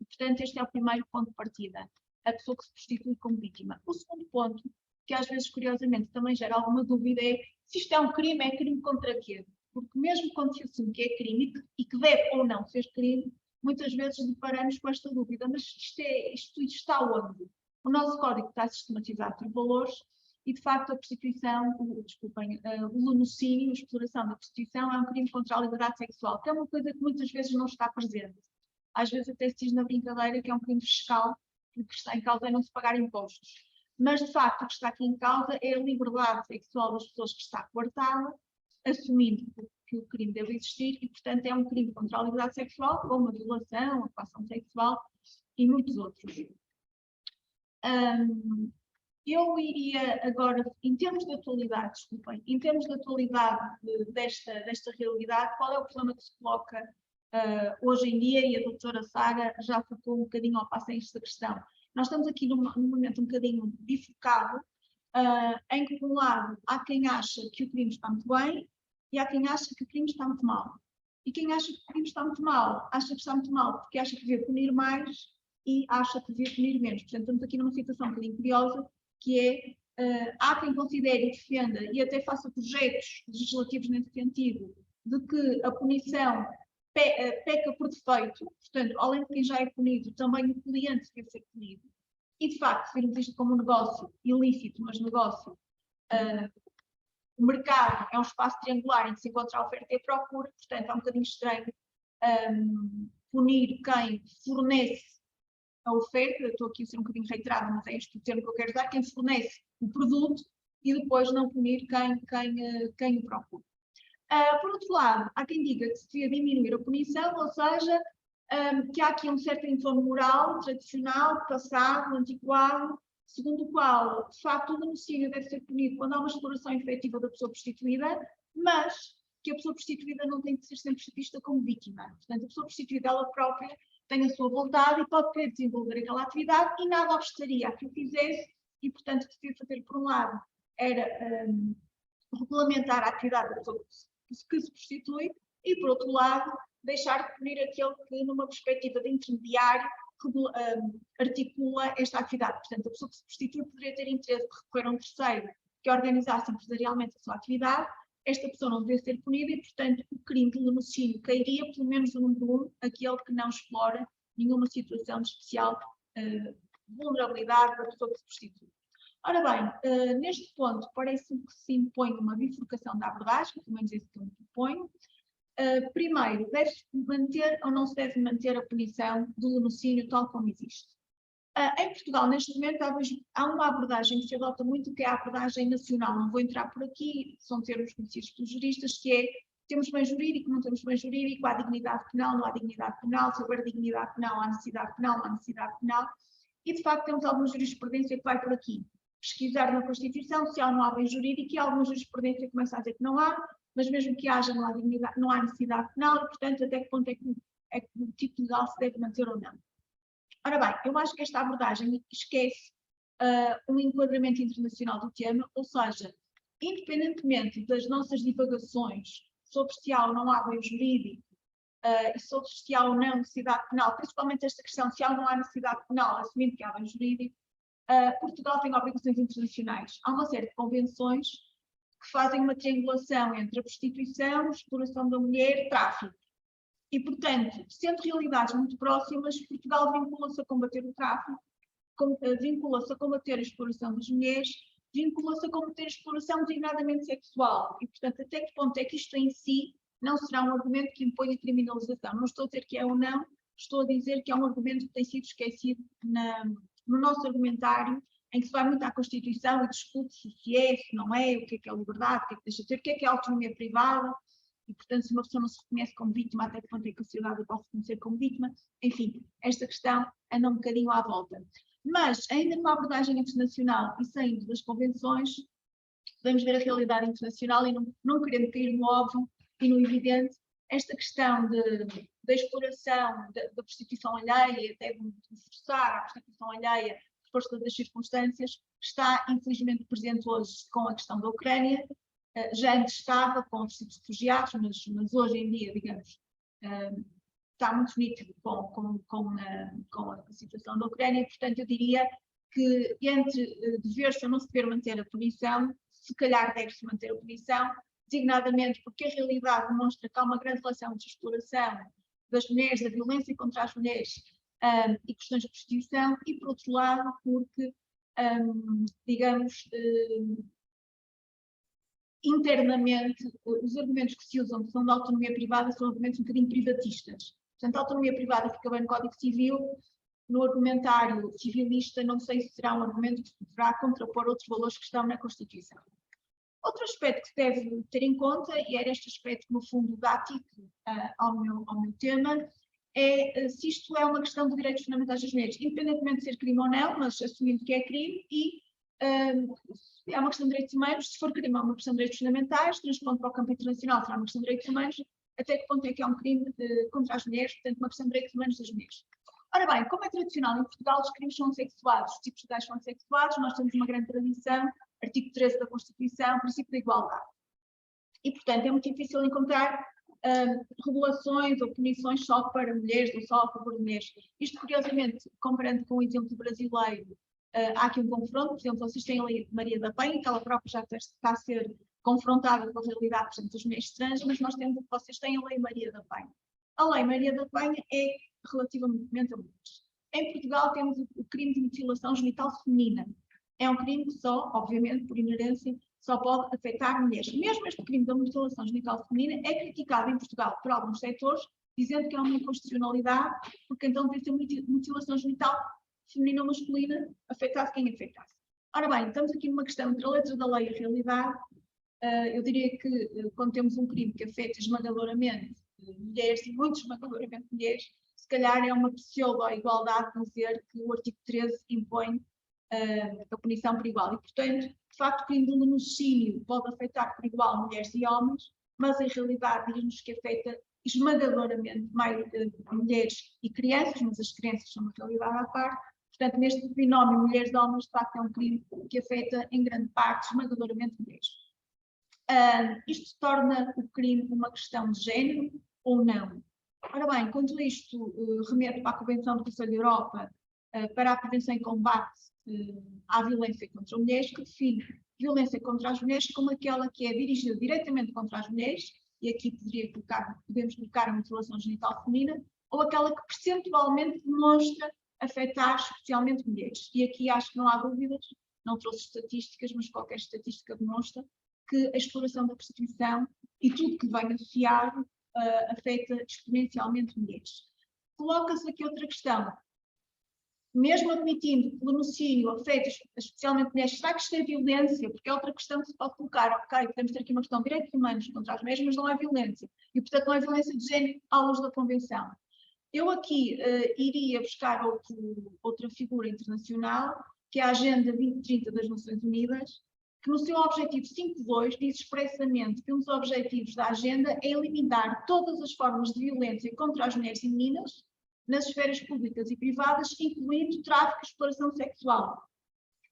E, portanto, este é o primeiro ponto de partida, a pessoa que se prostitui como vítima. O segundo ponto, que às vezes, curiosamente, também gera alguma dúvida, é se isto é crime contra quê? Porque mesmo quando se assume que é crime e que deve ou não ser crime, muitas vezes deparamos com esta dúvida, mas isto está onde? O nosso código está sistematizado por valores e, de facto, a prostituição, o lenocínio, a exploração da prostituição é um crime contra a liberdade sexual, que é uma coisa que muitas vezes não está presente. Às vezes até se diz na brincadeira que é um crime fiscal, que o que está em causa é não se pagar impostos. Mas, de facto, o que está aqui em causa é a liberdade sexual das pessoas que está coartada, assumindo que o crime deve existir e, portanto, é um crime contra a liberdade sexual, como a violação, a coação sexual e muitos outros. Eu iria agora, em termos de atualidade, desculpem, em termos de atualidade desta realidade, qual é o problema que se coloca hoje em dia, e a doutora Sara já focou um bocadinho ao passo esta questão. Nós estamos aqui num momento um bocadinho bifurcado, em que, por um lado, há quem acha que o crime está muito bem e há quem acha que o crime está muito mal. E quem acha que o crime está muito mal, acha que está muito mal porque acha que devia punir mais e acha que devia punir menos. Portanto, estamos aqui numa situação um bocadinho curiosa, que é, há quem considere e defenda e até faça projetos legislativos nesse sentido, de que a punição peca por defeito, portanto, além de quem já é punido, também o cliente deve ser punido. E, de facto, se virmos isto como um negócio ilícito, mas negócio, o mercado é um espaço triangular em que se encontra a oferta e a procura, portanto, é um bocadinho estranho punir quem fornece a oferta, eu estou aqui a ser um bocadinho reiterada, mas é este o termo que eu quero dar, quem fornece o produto e depois não punir quem o procura. Por outro lado, há quem diga que se devia diminuir a punição, ou seja, que há aqui um certo entorno moral, tradicional, passado, antiquado, segundo o qual, de facto, o denúncio deve ser punido quando há uma exploração efetiva da pessoa prostituída, mas que a pessoa prostituída não tem que ser sempre vista como vítima. Portanto, a pessoa prostituída, ela própria, tem a sua vontade e pode querer desenvolver aquela atividade e nada obstaria a que o fizesse e, portanto, o que devia fazer, por um lado, era regulamentar a atividade da pessoa que se prostitui e, por outro lado, deixar de punir aquele que, numa perspectiva de intermediário, articula esta atividade. Portanto, a pessoa que se prostitui poderia ter interesse de recorrer a um terceiro que organizasse empresarialmente a sua atividade. Esta pessoa não deveria ser punida e, portanto, o crime de latrocínio cairia, pelo menos no número 1, aquele que não explora nenhuma situação de especial vulnerabilidade da pessoa que se prostitui. Ora bem, neste ponto, parece-me que se impõe uma bifurcação da abordagem, pelo menos esse que eu me proponho. Primeiro, deve-se manter ou não se deve manter a punição do latrocínio tal como existe? Em Portugal, neste momento, há uma abordagem que se adota muito, que é a abordagem nacional. Não vou entrar por aqui, são termos conhecidos pelos juristas, que é temos bem jurídico, não temos bem jurídico, há dignidade penal, não há dignidade penal, se houver dignidade penal, há necessidade penal, não há necessidade penal. E, de facto, temos alguma jurisprudência que vai por aqui. Pesquisar na Constituição se há ou não há bem jurídico, e há alguma jurisprudência que começa a dizer que não há, mas mesmo que haja, não há necessidade penal, e, portanto, até que ponto é que o tipo legal se deve manter ou não. Ora bem, eu acho que esta abordagem esquece um enquadramento internacional do tema, ou seja, independentemente das nossas divagações sobre se há ou não há bem jurídico e sobre se há ou não necessidade penal, principalmente esta questão se há ou não há necessidade penal, assumindo que há bem jurídico, Portugal tem obrigações internacionais. Há uma série de convenções que fazem uma triangulação entre a prostituição, a exploração da mulher e tráfico. E, portanto, sendo realidades muito próximas, Portugal vincula-se a combater o tráfico, vincula-se a combater a exploração das mulheres, vincula-se a combater a exploração designadamente sexual. E, portanto, até que ponto é que isto em si não será um argumento que impõe a criminalização? Não estou a dizer que é ou não, estou a dizer que é um argumento que tem sido esquecido no nosso argumentário, em que se vai muito à Constituição e discute se é, se não é, o que é liberdade, o que é que deixa de ser, o que é autonomia privada. E, portanto, se uma pessoa não se reconhece como vítima, até que ponto é que a sociedade pode se reconhecer como vítima? Enfim, esta questão anda um bocadinho à volta. Mas, ainda numa abordagem internacional e saindo das convenções, podemos ver a realidade internacional e não querendo cair no óbvio e no evidente, esta questão da exploração da prostituição alheia, até de forçar a prostituição alheia por força das circunstâncias, está infelizmente presente hoje com a questão da Ucrânia. Já antes estava com os refugiados, mas hoje em dia, digamos, está muito nítido com a situação da Ucrânia. Portanto, eu diria que entre dever-se ou não se dever manter a punição, se calhar deve-se manter a punição, designadamente porque a realidade demonstra que há uma grande relação entre a exploração das mulheres, a violência contra as mulheres e questões de prostituição, e por outro lado, porque, digamos, internamente, os argumentos que se usam, que são da autonomia privada, são argumentos um bocadinho privatistas. Portanto, a autonomia privada fica bem no Código Civil, no argumentário civilista, não sei se será um argumento que se deverá contrapor outros valores que estão na Constituição. Outro aspecto que se deve ter em conta, e era este aspecto que no fundo dá título ao meu tema, é se isto é uma questão de direitos fundamentais das mulheres, independentemente de ser crime ou não, mas assumindo que é crime, e é uma questão de direitos humanos. Se for crime é uma questão de direitos fundamentais, transpondo para o campo internacional será uma questão de direitos humanos, até que ponto é que é um crime contra as mulheres, portanto uma questão de direitos humanos das mulheres. Ora bem, como é tradicional em Portugal, os crimes são sexuados, os tipos legais são sexuados, nós temos uma grande tradição, artigo 13 da Constituição, princípio da igualdade. E, portanto, é muito difícil encontrar regulações ou punições só para mulheres ou só a favor de mulheres. Isto, curiosamente, comparando com o exemplo brasileiro, há aqui um confronto. Por exemplo, vocês têm a Lei Maria da Penha, que ela própria já está a ser confrontada com a realidade, portanto, das mulheres trans, mas vocês têm a Lei Maria da Penha. A Lei Maria da Penha é relativamente a mulheres. Em Portugal temos o crime de mutilação genital feminina. É um crime que só, obviamente, por inerência, só pode afetar mulheres. Mesmo este crime da mutilação genital feminina é criticado em Portugal por alguns setores, dizendo que é uma inconstitucionalidade, porque então deve ter mutilação genital feminina ou masculina, afetasse quem afetasse. Ora bem, estamos aqui numa questão entre a letra da lei e a realidade. Eu diria que quando temos um crime que afeta esmagadoramente mulheres, e muito esmagadoramente mulheres, se calhar é uma pseudo-igualdade dizer que o artigo 13 impõe a punição por igual. E, portanto, de facto, o crime de latrocínio pode afetar por igual mulheres e homens, mas em realidade diz-nos que afeta esmagadoramente mais mulheres e crianças, mas as crianças são uma realidade à parte. Portanto, neste binómio mulheres-homens, de facto, é um crime que afeta em grande parte esmagadoramente mulheres. Isto torna o crime uma questão de género ou não? Ora bem, quanto a isto, remeto para a Convenção do Conselho da Europa para a prevenção e combate à violência contra mulheres, que define violência contra as mulheres como aquela que é dirigida diretamente contra as mulheres, e aqui podemos colocar a mutilação genital feminina, ou aquela que percentualmente demonstra afetar especialmente mulheres. E aqui acho que não há dúvidas, não trouxe estatísticas, mas qualquer estatística demonstra que a exploração da prostituição e tudo que vem associado afeta exponencialmente mulheres. Coloca-se aqui outra questão. Mesmo admitindo que o latrocínio afeta especialmente mulheres, será que isto é violência? Porque é outra questão que se pode colocar. Ok, podemos ter aqui uma questão de direitos humanos contra as mulheres, mas não é violência. E, portanto, não é violência de género à luz da Convenção. Eu aqui iria buscar outra figura internacional, que é a Agenda 2030 das Nações Unidas, que no seu objetivo 5.2 diz expressamente que um dos objetivos da agenda é eliminar todas as formas de violência contra as mulheres e meninas nas esferas públicas e privadas, incluindo tráfico e exploração sexual.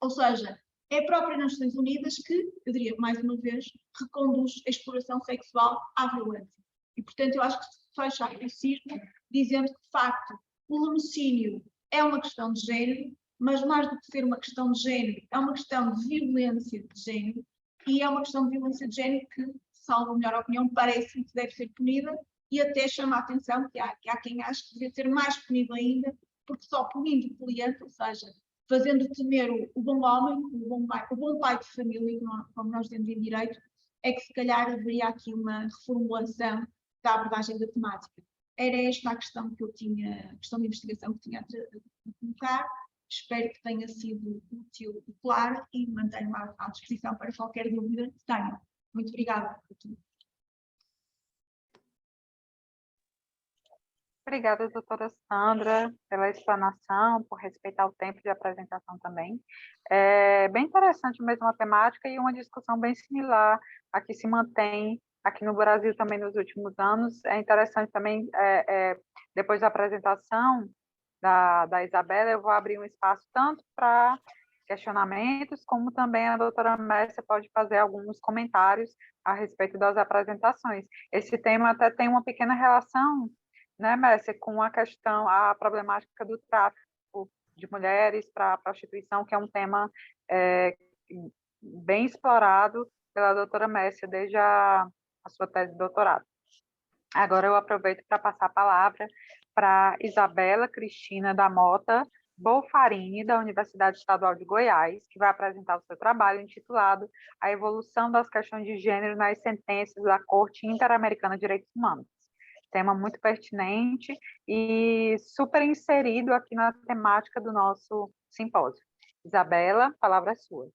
Ou seja, é a própria Nações Unidas que, eu diria mais uma vez, reconduz a exploração sexual à violência. E, portanto, eu acho que se fecha aqui o círculo, dizendo que, de facto, o latrocínio é uma questão de género, mas mais do que ser uma questão de género, é uma questão de violência de género, e é uma questão de violência de género que, salvo a melhor opinião, parece-me que deve ser punida, e até chama a atenção que há quem ache que devia ser mais punido ainda, porque só punindo o cliente, ou seja, fazendo temer o bom homem, o bom pai de família, como nós temos em direito, é que se calhar haveria aqui uma reformulação da abordagem da temática. Era esta a questão que eu tinha, a questão de investigação que tinha a colocar. Espero que tenha sido útil e clara e mantenho-me à disposição para qualquer dúvida que tenham. Muito obrigada por tudo. Obrigada, doutora Sandra, pela explanação, por respeitar o tempo de apresentação também. É bem interessante mesmo a temática e uma discussão bem similar a que se mantém aqui no Brasil também nos últimos anos. É interessante também, depois da apresentação da Isabela, eu vou abrir um espaço tanto para questionamentos, como também a doutora Mércia pode fazer alguns comentários a respeito das apresentações. Esse tema até tem uma pequena relação, né, Mércia, com a problemática do tráfico de mulheres para a prostituição, que é um tema bem explorado pela doutora Mércia desde a sua tese de doutorado. Agora eu aproveito para passar a palavra para Isabela Cristina da Mota Bolfarini, da Universidade Estadual de Goiás, que vai apresentar o seu trabalho intitulado A Evolução das Questões de Gênero nas Sentenças da Corte Interamericana de Direitos Humanos. Tema muito pertinente e super inserido aqui na temática do nosso simpósio. Isabela, a palavra é sua.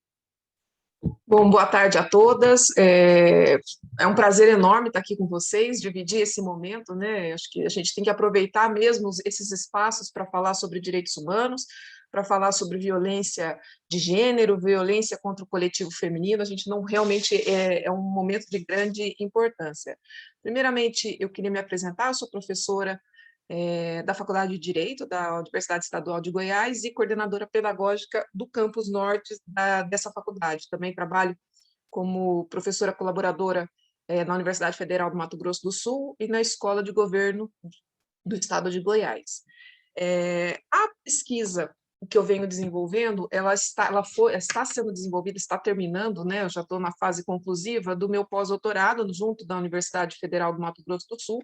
Bom, boa tarde a todas. É um prazer enorme estar aqui com vocês, dividir esse momento, né? Acho que a gente tem que aproveitar mesmo esses espaços para falar sobre direitos humanos, para falar sobre violência de gênero, violência contra o coletivo feminino. A gente não realmente é um momento de grande importância. Primeiramente, eu queria me apresentar. Eu sou professora da Faculdade de Direito da Universidade Estadual de Goiás e coordenadora pedagógica do campus norte dessa faculdade. Também trabalho como professora colaboradora na Universidade Federal do Mato Grosso do Sul e na Escola de Governo do Estado de Goiás. A pesquisa que eu venho desenvolvendo, ela está sendo desenvolvida, está terminando, né? Eu já estou na fase conclusiva do meu pós-doutorado junto da Universidade Federal do Mato Grosso do Sul.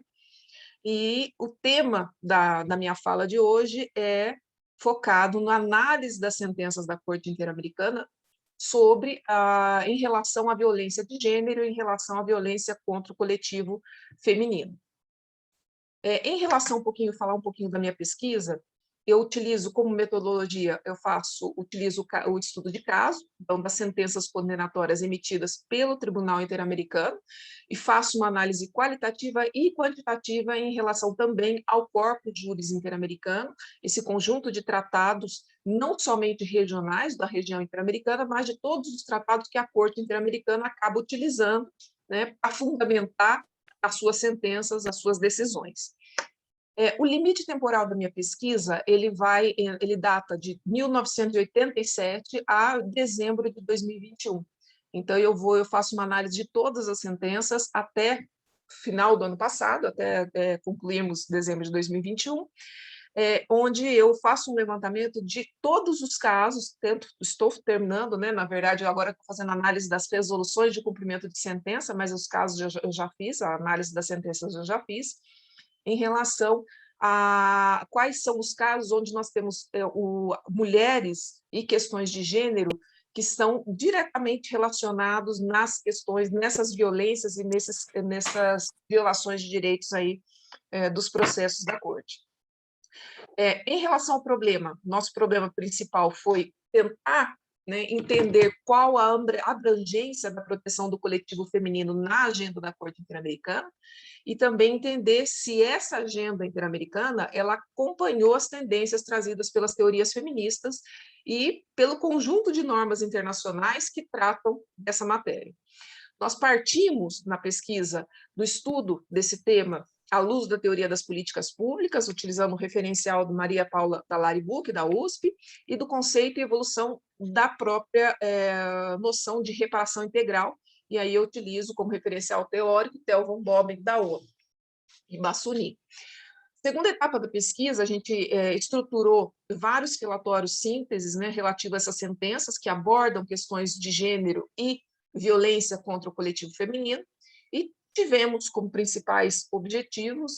E o tema da minha fala de hoje é focado na análise das sentenças da Corte Interamericana em relação à violência de gênero, em relação à violência contra o coletivo feminino. Em relação falar um pouquinho da minha pesquisa, eu utilizo como metodologia, utilizo o estudo de caso, então, das sentenças condenatórias emitidas pelo Tribunal Interamericano, e faço uma análise qualitativa e quantitativa em relação também ao Corpus Juris Interamericano, esse conjunto de tratados, não somente regionais da região interamericana, mas de todos os tratados que a Corte Interamericana acaba utilizando, né, para fundamentar as suas sentenças, as suas decisões. O limite temporal da minha pesquisa, ele data de 1987 a dezembro de 2021. Então, eu faço uma análise de todas as sentenças até final do ano passado, até concluirmos dezembro de 2021, onde eu faço um levantamento de todos os casos, estou terminando, né, na verdade, agora estou fazendo análise das resoluções de cumprimento de sentença, mas os casos eu já fiz, a análise das sentenças eu já fiz, em relação a quais são os casos onde nós temos mulheres e questões de gênero que estão diretamente relacionados nas questões, nessas violências e nessas violações de direitos aí, dos processos da Corte. Em relação ao problema, nosso problema principal foi tentar, né, entender qual a abrangência da proteção do coletivo feminino na agenda da Corte Interamericana, e também entender se essa agenda interamericana ela acompanhou as tendências trazidas pelas teorias feministas e pelo conjunto de normas internacionais que tratam dessa matéria. Nós partimos, na pesquisa, do estudo desse tema à luz da teoria das políticas públicas, utilizando o referencial de Maria Paula Talaribuc, da USP, e do conceito e evolução da própria noção de reparação integral, e aí eu utilizo como referencial teórico Theo von Boben, da ONU, e Bassuni. Segunda etapa da pesquisa, a gente estruturou vários relatórios sínteses, né, relativos a essas sentenças que abordam questões de gênero e violência contra o coletivo feminino, e tivemos como principais objetivos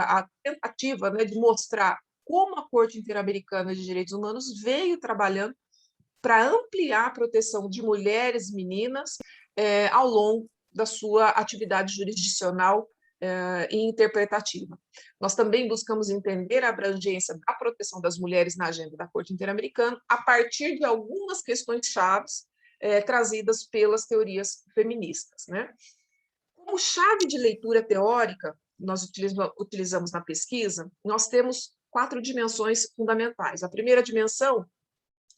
a tentativa, né, de mostrar como a Corte Interamericana de Direitos Humanos veio trabalhando para ampliar a proteção de mulheres e meninas ao longo da sua atividade jurisdicional e interpretativa. Nós também buscamos entender a abrangência da proteção das mulheres na agenda da Corte Interamericana a partir de algumas questões chaves trazidas pelas teorias feministas, né? Como chave de leitura teórica, nós utilizamos na pesquisa, nós temos 4 dimensões fundamentais. A primeira dimensão,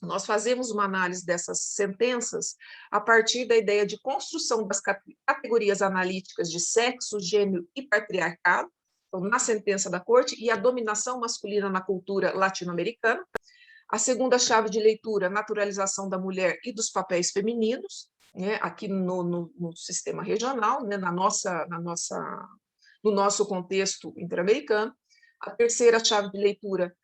nós fazemos uma análise dessas sentenças a partir da ideia de construção das categorias analíticas de sexo, gênero e patriarcado, então, na sentença da Corte, e a dominação masculina na cultura latino-americana. A segunda chave de leitura, naturalização da mulher e dos papéis femininos, né, aqui no sistema regional, né, no nosso contexto interamericano. A terceira chave de leitura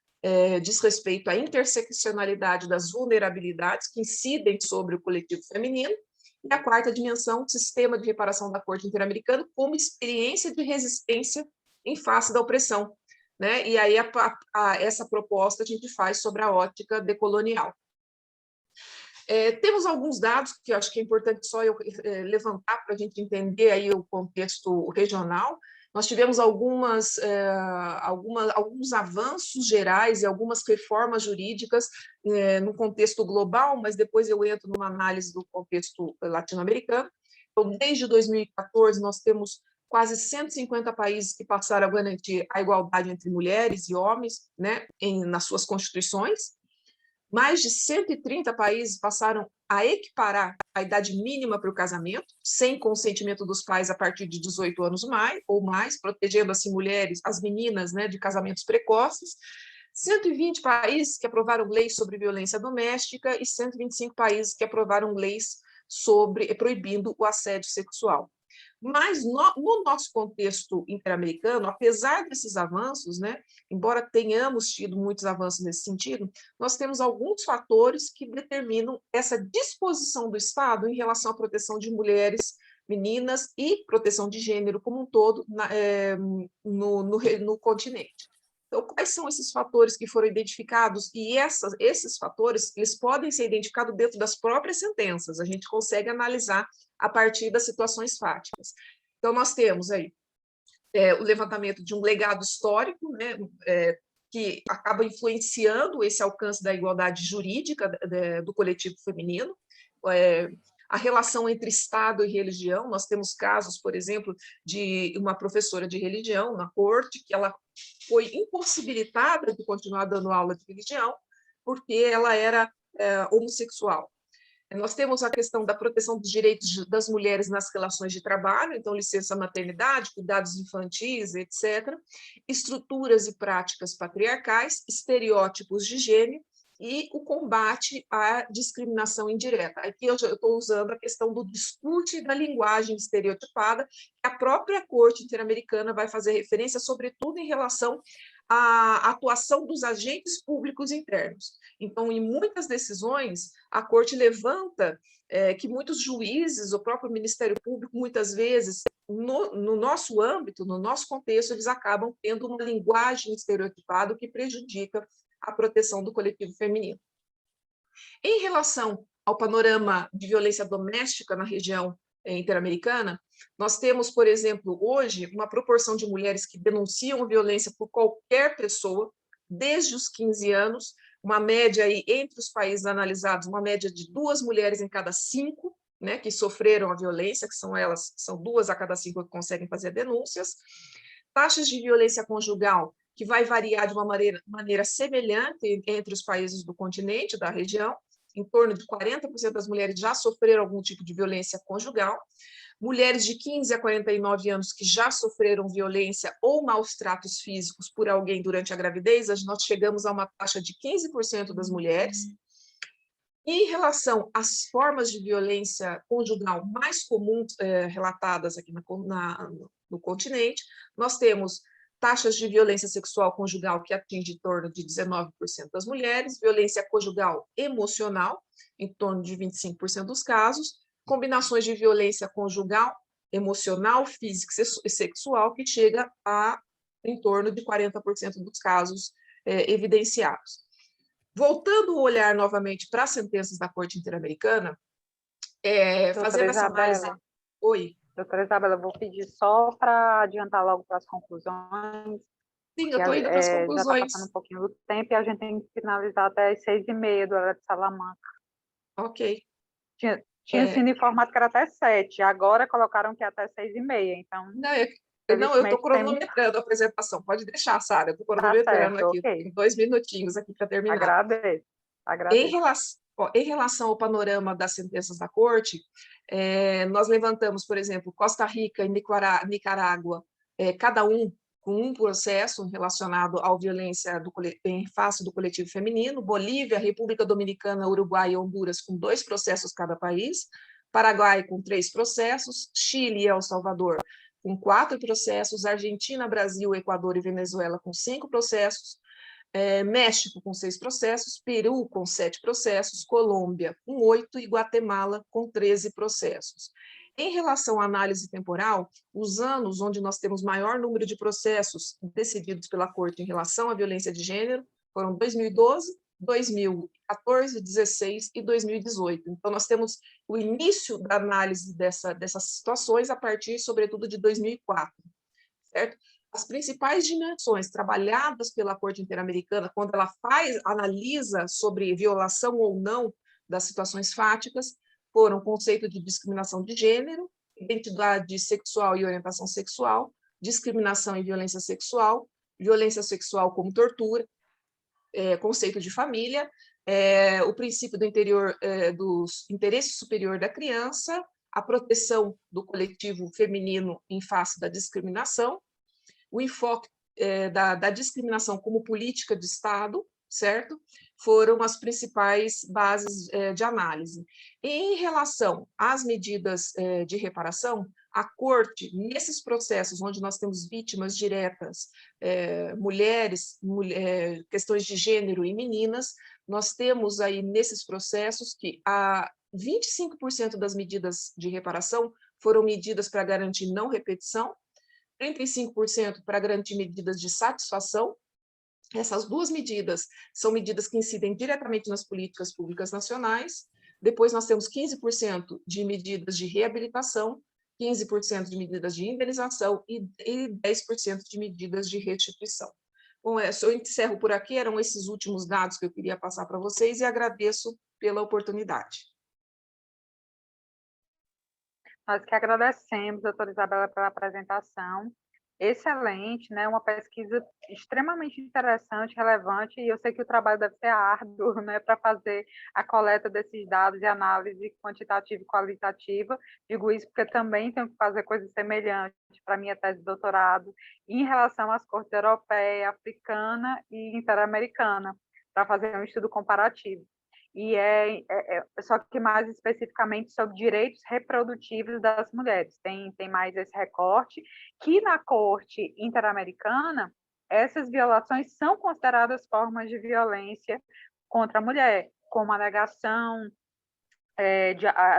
diz respeito à interseccionalidade das vulnerabilidades que incidem sobre o coletivo feminino. E a quarta dimensão, sistema de reparação da Corte Interamericana como experiência de resistência em face da opressão, né? E aí essa proposta a gente faz sobre a ótica decolonial. Temos alguns dados que eu acho que é importante só eu levantar para a gente entender aí o contexto regional. Nós tivemos alguns avanços gerais e algumas reformas jurídicas no contexto global, mas depois eu entro numa análise do contexto latino-americano. Então, desde 2014, nós temos quase 150 países que passaram a garantir a igualdade entre mulheres e homens, né, nas suas constituições. Mais de 130 países passaram a equiparar a idade mínima para o casamento, sem consentimento dos pais a partir de 18 anos ou mais, protegendo assim mulheres, as meninas, né, de casamentos precoces. 120 países que aprovaram leis sobre violência doméstica e 125 países que aprovaram leis proibindo o assédio sexual. Mas no nosso contexto interamericano, apesar desses avanços, né, embora tenhamos tido muitos avanços nesse sentido, nós temos alguns fatores que determinam essa disposição do Estado em relação à proteção de mulheres, meninas e proteção de gênero como um todo no continente. Então, quais são esses fatores que foram identificados? E esses fatores, eles podem ser identificados dentro das próprias sentenças, a gente consegue analisar a partir das situações fáticas. Então, nós temos aí o levantamento de um legado histórico, né, que acaba influenciando esse alcance da igualdade jurídica do coletivo feminino. A relação entre Estado e religião, nós temos casos, por exemplo, de uma professora de religião na corte, que ela foi impossibilitada de continuar dando aula de religião, porque ela era homossexual. Nós temos a questão da proteção dos direitos das mulheres nas relações de trabalho, então licença maternidade, cuidados infantis, etc., estruturas e práticas patriarcais, estereótipos de gênero e o combate à discriminação indireta. Aqui eu estou usando a questão do discurso e da linguagem estereotipada, que a própria Corte Interamericana vai fazer referência, sobretudo em relação à atuação dos agentes públicos internos. Então, em muitas decisões, a Corte levanta que muitos juízes, o próprio Ministério Público, muitas vezes, no nosso âmbito, no nosso contexto, eles acabam tendo uma linguagem estereotipada que prejudica a proteção do coletivo feminino. Em relação ao panorama de violência doméstica na região interamericana, nós temos, por exemplo, hoje, uma proporção de mulheres que denunciam violência por qualquer pessoa, desde os 15 anos, uma média aí, entre os países analisados, uma média de 2 mulheres em cada 5, né, que sofreram a violência, que são 2 a cada 5 que conseguem fazer denúncias. Taxas de violência conjugal, que vai variar de uma maneira semelhante entre os países do continente, da região, em torno de 40% das mulheres já sofreram algum tipo de violência conjugal. Mulheres de 15 a 49 anos que já sofreram violência ou maus tratos físicos por alguém durante a gravidez, nós chegamos a uma taxa de 15% das mulheres. Em relação às formas de violência conjugal mais comuns relatadas aqui no continente, nós temos taxas de violência sexual conjugal que atinge em torno de 19% das mulheres, violência conjugal emocional, em torno de 25% dos casos, combinações de violência conjugal, emocional, física e sexual, que chega a em torno de 40% dos casos evidenciados. Voltando o olhar novamente para as sentenças da Corte Interamericana, fazendo essa análise... Oi. Doutora Isabela, eu vou pedir só para adiantar logo para as conclusões. Sim, eu estou indo para as conclusões. Já está passando um pouquinho do tempo e a gente tem que finalizar até as 6h30 do horário de Salamanca. Ok. Tinha sido informado que era até 7, agora colocaram que é até 6h30, então... Não, eu estou cronometrando a apresentação, pode deixar, Sara, eu estou cronometrando aqui, okay. Tem 2 minutinhos aqui para terminar. Agradeço. Em relação ao panorama das sentenças da Corte, nós levantamos, por exemplo, Costa Rica e Nicarágua, cada um com um processo relacionado à violência em face do coletivo feminino, Bolívia, República Dominicana, Uruguai e Honduras com 2 processos cada país, Paraguai com 3 processos, Chile e El Salvador com 4 processos, Argentina, Brasil, Equador e Venezuela com 5 processos, México com 6 processos, Peru com 7 processos, Colômbia com 8 e Guatemala com 13 processos. Em relação à análise temporal, os anos onde nós temos maior número de processos decididos pela Corte em relação à violência de gênero foram 2012, 2014, 2016 e 2018. Então, nós temos o início da análise dessas situações a partir, sobretudo, de 2004, certo? As principais dimensões trabalhadas pela Corte Interamericana, quando ela analisa sobre violação ou não das situações fáticas, foram o conceito de discriminação de gênero, identidade sexual e orientação sexual, discriminação e violência sexual como tortura, conceito de família, o princípio do interesse superior da criança, a proteção do coletivo feminino em face da discriminação, o enfoque da discriminação como política de Estado, certo? Foram as principais bases de análise. Em relação às medidas de reparação, a Corte, nesses processos onde nós temos vítimas diretas, mulheres, questões de gênero e meninas, nós temos aí nesses processos que 25% das medidas de reparação foram medidas para garantir não repetição, 35% para garantir medidas de satisfação. Essas 2 medidas são medidas que incidem diretamente nas políticas públicas nacionais. Depois nós temos 15% de medidas de reabilitação, 15% de medidas de indenização e 10% de medidas de restituição. Bom, eu encerro por aqui, eram esses últimos dados que eu queria passar para vocês e agradeço pela oportunidade. Nós que agradecemos, doutora Isabela, pela apresentação. Excelente, né? Uma pesquisa extremamente interessante, relevante, e eu sei que o trabalho deve ser árduo, né, para fazer a coleta desses dados e análise quantitativa e qualitativa. Digo isso porque também tenho que fazer coisas semelhantes para a minha tese de doutorado em relação às cortes europeia, africana e interamericana, para fazer um estudo comparativo. E só que mais especificamente sobre direitos reprodutivos das mulheres. Tem mais esse recorte, que na Corte Interamericana, essas violações são consideradas formas de violência contra a mulher, como a negação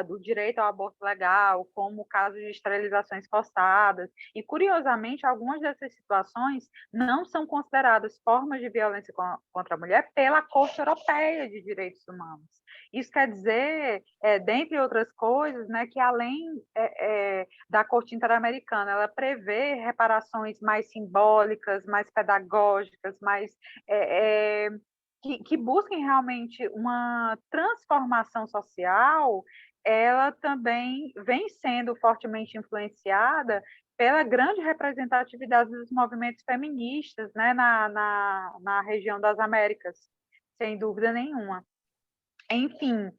do direito ao aborto legal, como o caso de esterilizações forçadas, e, curiosamente, algumas dessas situações não são consideradas formas de violência contra a mulher pela Corte Europeia de Direitos Humanos. Isso quer dizer, dentre outras coisas, né, que além da Corte Interamericana, ela prevê reparações mais simbólicas, mais pedagógicas, mais que busquem realmente uma transformação social, ela também vem sendo fortemente influenciada pela grande representatividade dos movimentos feministas, né, na região das Américas, sem dúvida nenhuma. Enfim,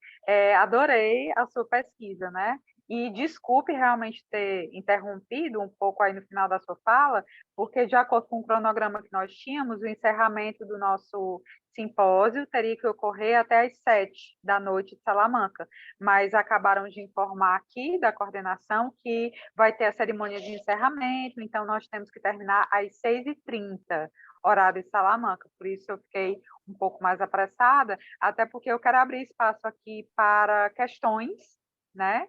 adorei a sua pesquisa, né? E desculpe realmente ter interrompido um pouco aí no final da sua fala, porque de acordo com o cronograma que nós tínhamos, o encerramento do nosso simpósio teria que ocorrer até às 7 da noite de Salamanca, mas acabaram de informar aqui da coordenação que vai ter a cerimônia de encerramento, então nós temos que terminar às 6h30, horário de Salamanca, por isso eu fiquei um pouco mais apressada, até porque eu quero abrir espaço aqui para questões, né?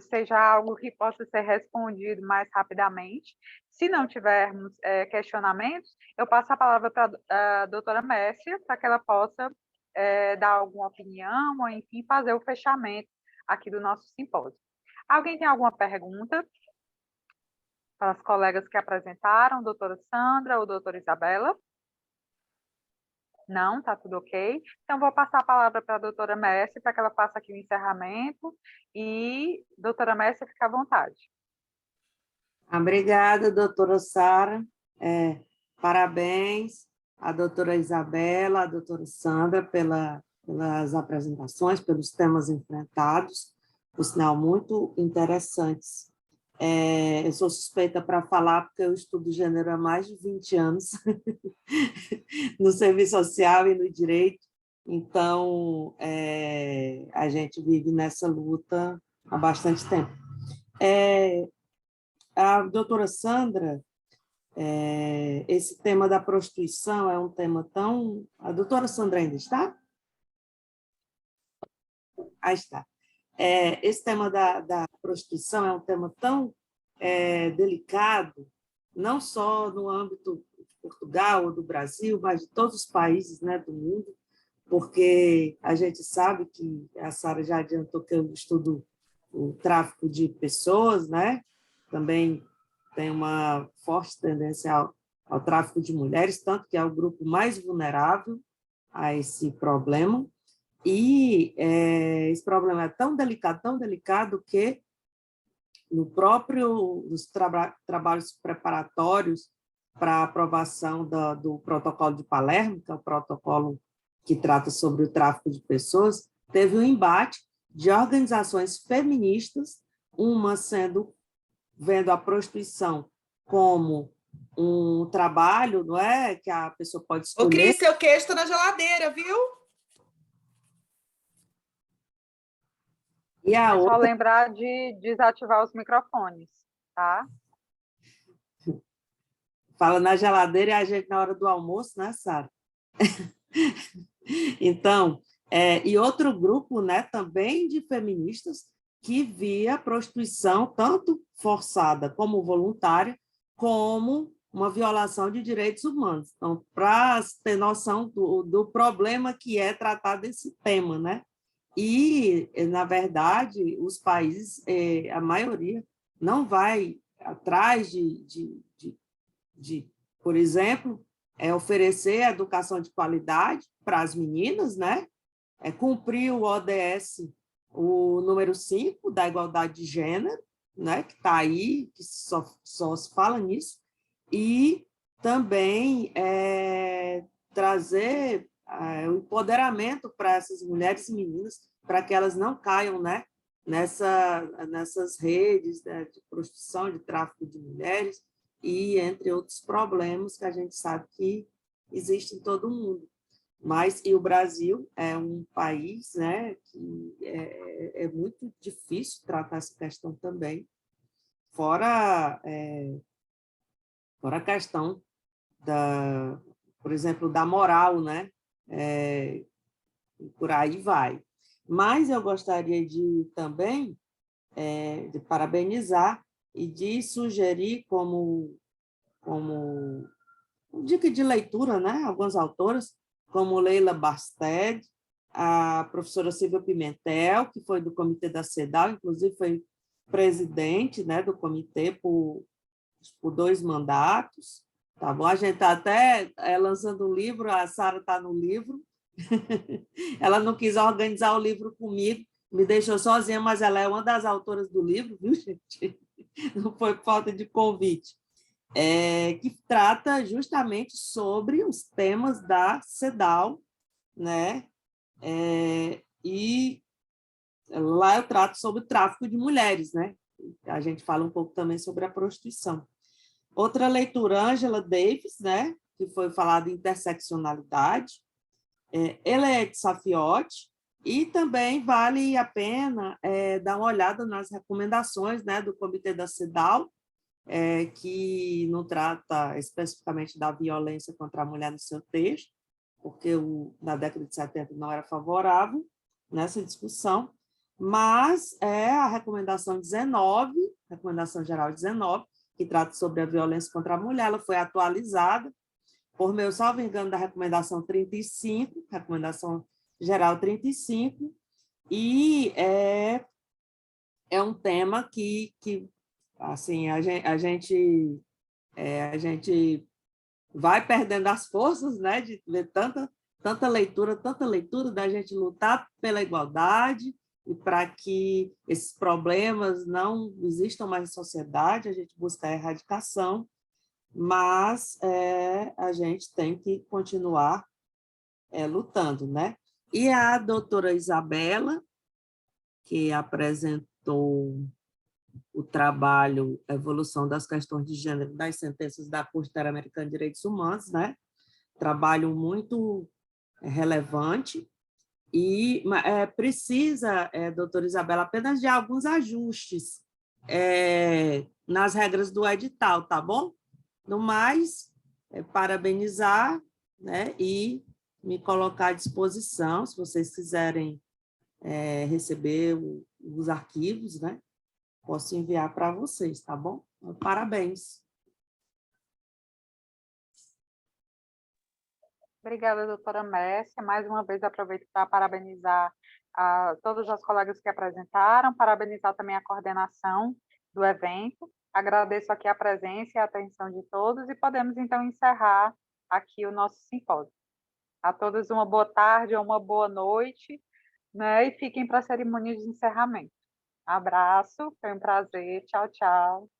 Seja algo que possa ser respondido mais rapidamente. Se não tivermos questionamentos, eu passo a palavra para a doutora Mércia, para que ela possa dar alguma opinião, ou enfim, fazer o fechamento aqui do nosso simpósio. Alguém tem alguma pergunta para as colegas que apresentaram, doutora Sandra ou doutora Isabela? Não, está tudo ok. Então, vou passar a palavra para a doutora Mércia, para que ela faça aqui o encerramento. E, doutora Mércia, fica à vontade. Obrigada, doutora Sara. Parabéns à doutora Isabela, à doutora Sandra, pelas apresentações, pelos temas enfrentados, por sinal, muito interessantes. Eu sou suspeita para falar, porque eu estudo gênero há mais de 20 anos, no serviço social e no direito, então a gente vive nessa luta há bastante tempo. A doutora Sandra, esse tema da prostituição é um tema tão... A doutora Sandra ainda está? Ah, está. Esse tema da prostituição é um tema tão delicado, não só no âmbito de Portugal ou do Brasil, mas de todos os países, né, do mundo, porque a gente sabe que a Sara já adiantou que eu estudo o tráfico de pessoas, né? Também tem uma forte tendência ao tráfico de mulheres, tanto que é o grupo mais vulnerável a esse problema. E esse problema é tão delicado que nos trabalhos preparatórios para a aprovação do protocolo de Palermo, que é o protocolo que trata sobre o tráfico de pessoas, teve um embate de organizações feministas, uma vendo a prostituição como um trabalho, não é, que a pessoa pode escolher. Ô, Cris, seu queijo está na geladeira, viu? E a outra... Só lembrar de desativar os microfones, tá? Fala na geladeira e a gente na hora do almoço, né, Sara? Então, e outro grupo, né, também de feministas que via a prostituição tanto forçada como voluntária, como uma violação de direitos humanos. Então, para ter noção do problema que é tratar desse tema, né? E, na verdade, os países, a maioria, não vai atrás por exemplo, oferecer educação de qualidade para as meninas, né? Cumprir o ODS, o número 5, da igualdade de gênero, né? Que está aí, que só se fala nisso, e também trazer o empoderamento para essas mulheres e meninas, para que elas não caiam, né? Nessas redes, né, de prostituição, de tráfico de mulheres, e entre outros problemas que a gente sabe que existem em todo o mundo. E o Brasil é um país, né, que é muito difícil tratar essa questão também, fora a questão, por exemplo, da moral, né? Por aí vai. Mas eu gostaria também de parabenizar e de sugerir como dica de leitura, né? Algumas autoras, como Leila Basted, a professora Silvia Pimentel, que foi do comitê da CEDAW, inclusive foi presidente, né, do comitê por 2 mandatos, tá bom? A gente está até lançando um livro, a Sara está no livro, ela não quis organizar o livro comigo, me deixou sozinha, mas ela é uma das autoras do livro, viu, gente? Não foi por falta de convite. Que trata justamente sobre os temas da CEDAW, né? E lá eu trato sobre o tráfico de mulheres, né? A gente fala um pouco também sobre a prostituição. Outra leitura, Angela Davis, né? Que foi falado em interseccionalidade, Eliette Safiotti, e também vale a pena dar uma olhada nas recomendações, né, do Comitê da CEDAW, que não trata especificamente da violência contra a mulher no seu texto, porque na década de 70 não era favorável nessa discussão, mas a recomendação 19, recomendação geral 19, que trata sobre a violência contra a mulher, ela foi atualizada por meu salvo engano da recomendação 35, recomendação geral 35, e é um tema que assim, a gente vai perdendo as forças, né, de ver tanta leitura, da gente lutar pela igualdade e para que esses problemas não existam mais na sociedade, a gente busca a erradicação, mas a gente tem que continuar lutando, né? E a doutora Isabela, que apresentou o trabalho Evolução das Questões de Gênero das Sentenças da Corte Interamericana de Direitos Humanos, né? Trabalho muito relevante e precisa, doutora Isabela, apenas de alguns ajustes nas regras do edital, tá bom? No mais, parabenizar, né, e me colocar à disposição, se vocês quiserem receber os arquivos, né? Posso enviar para vocês, tá bom? Parabéns. Obrigada, doutora Mércia. Mais uma vez, aproveito para parabenizar a todos os colegas que apresentaram, parabenizar também a coordenação do evento. Agradeço aqui a presença e a atenção de todos e podemos, então, encerrar aqui o nosso simpósio. A todos uma boa tarde ou uma boa noite, né? E fiquem para a cerimônia de encerramento. Abraço, foi um prazer. Tchau, tchau.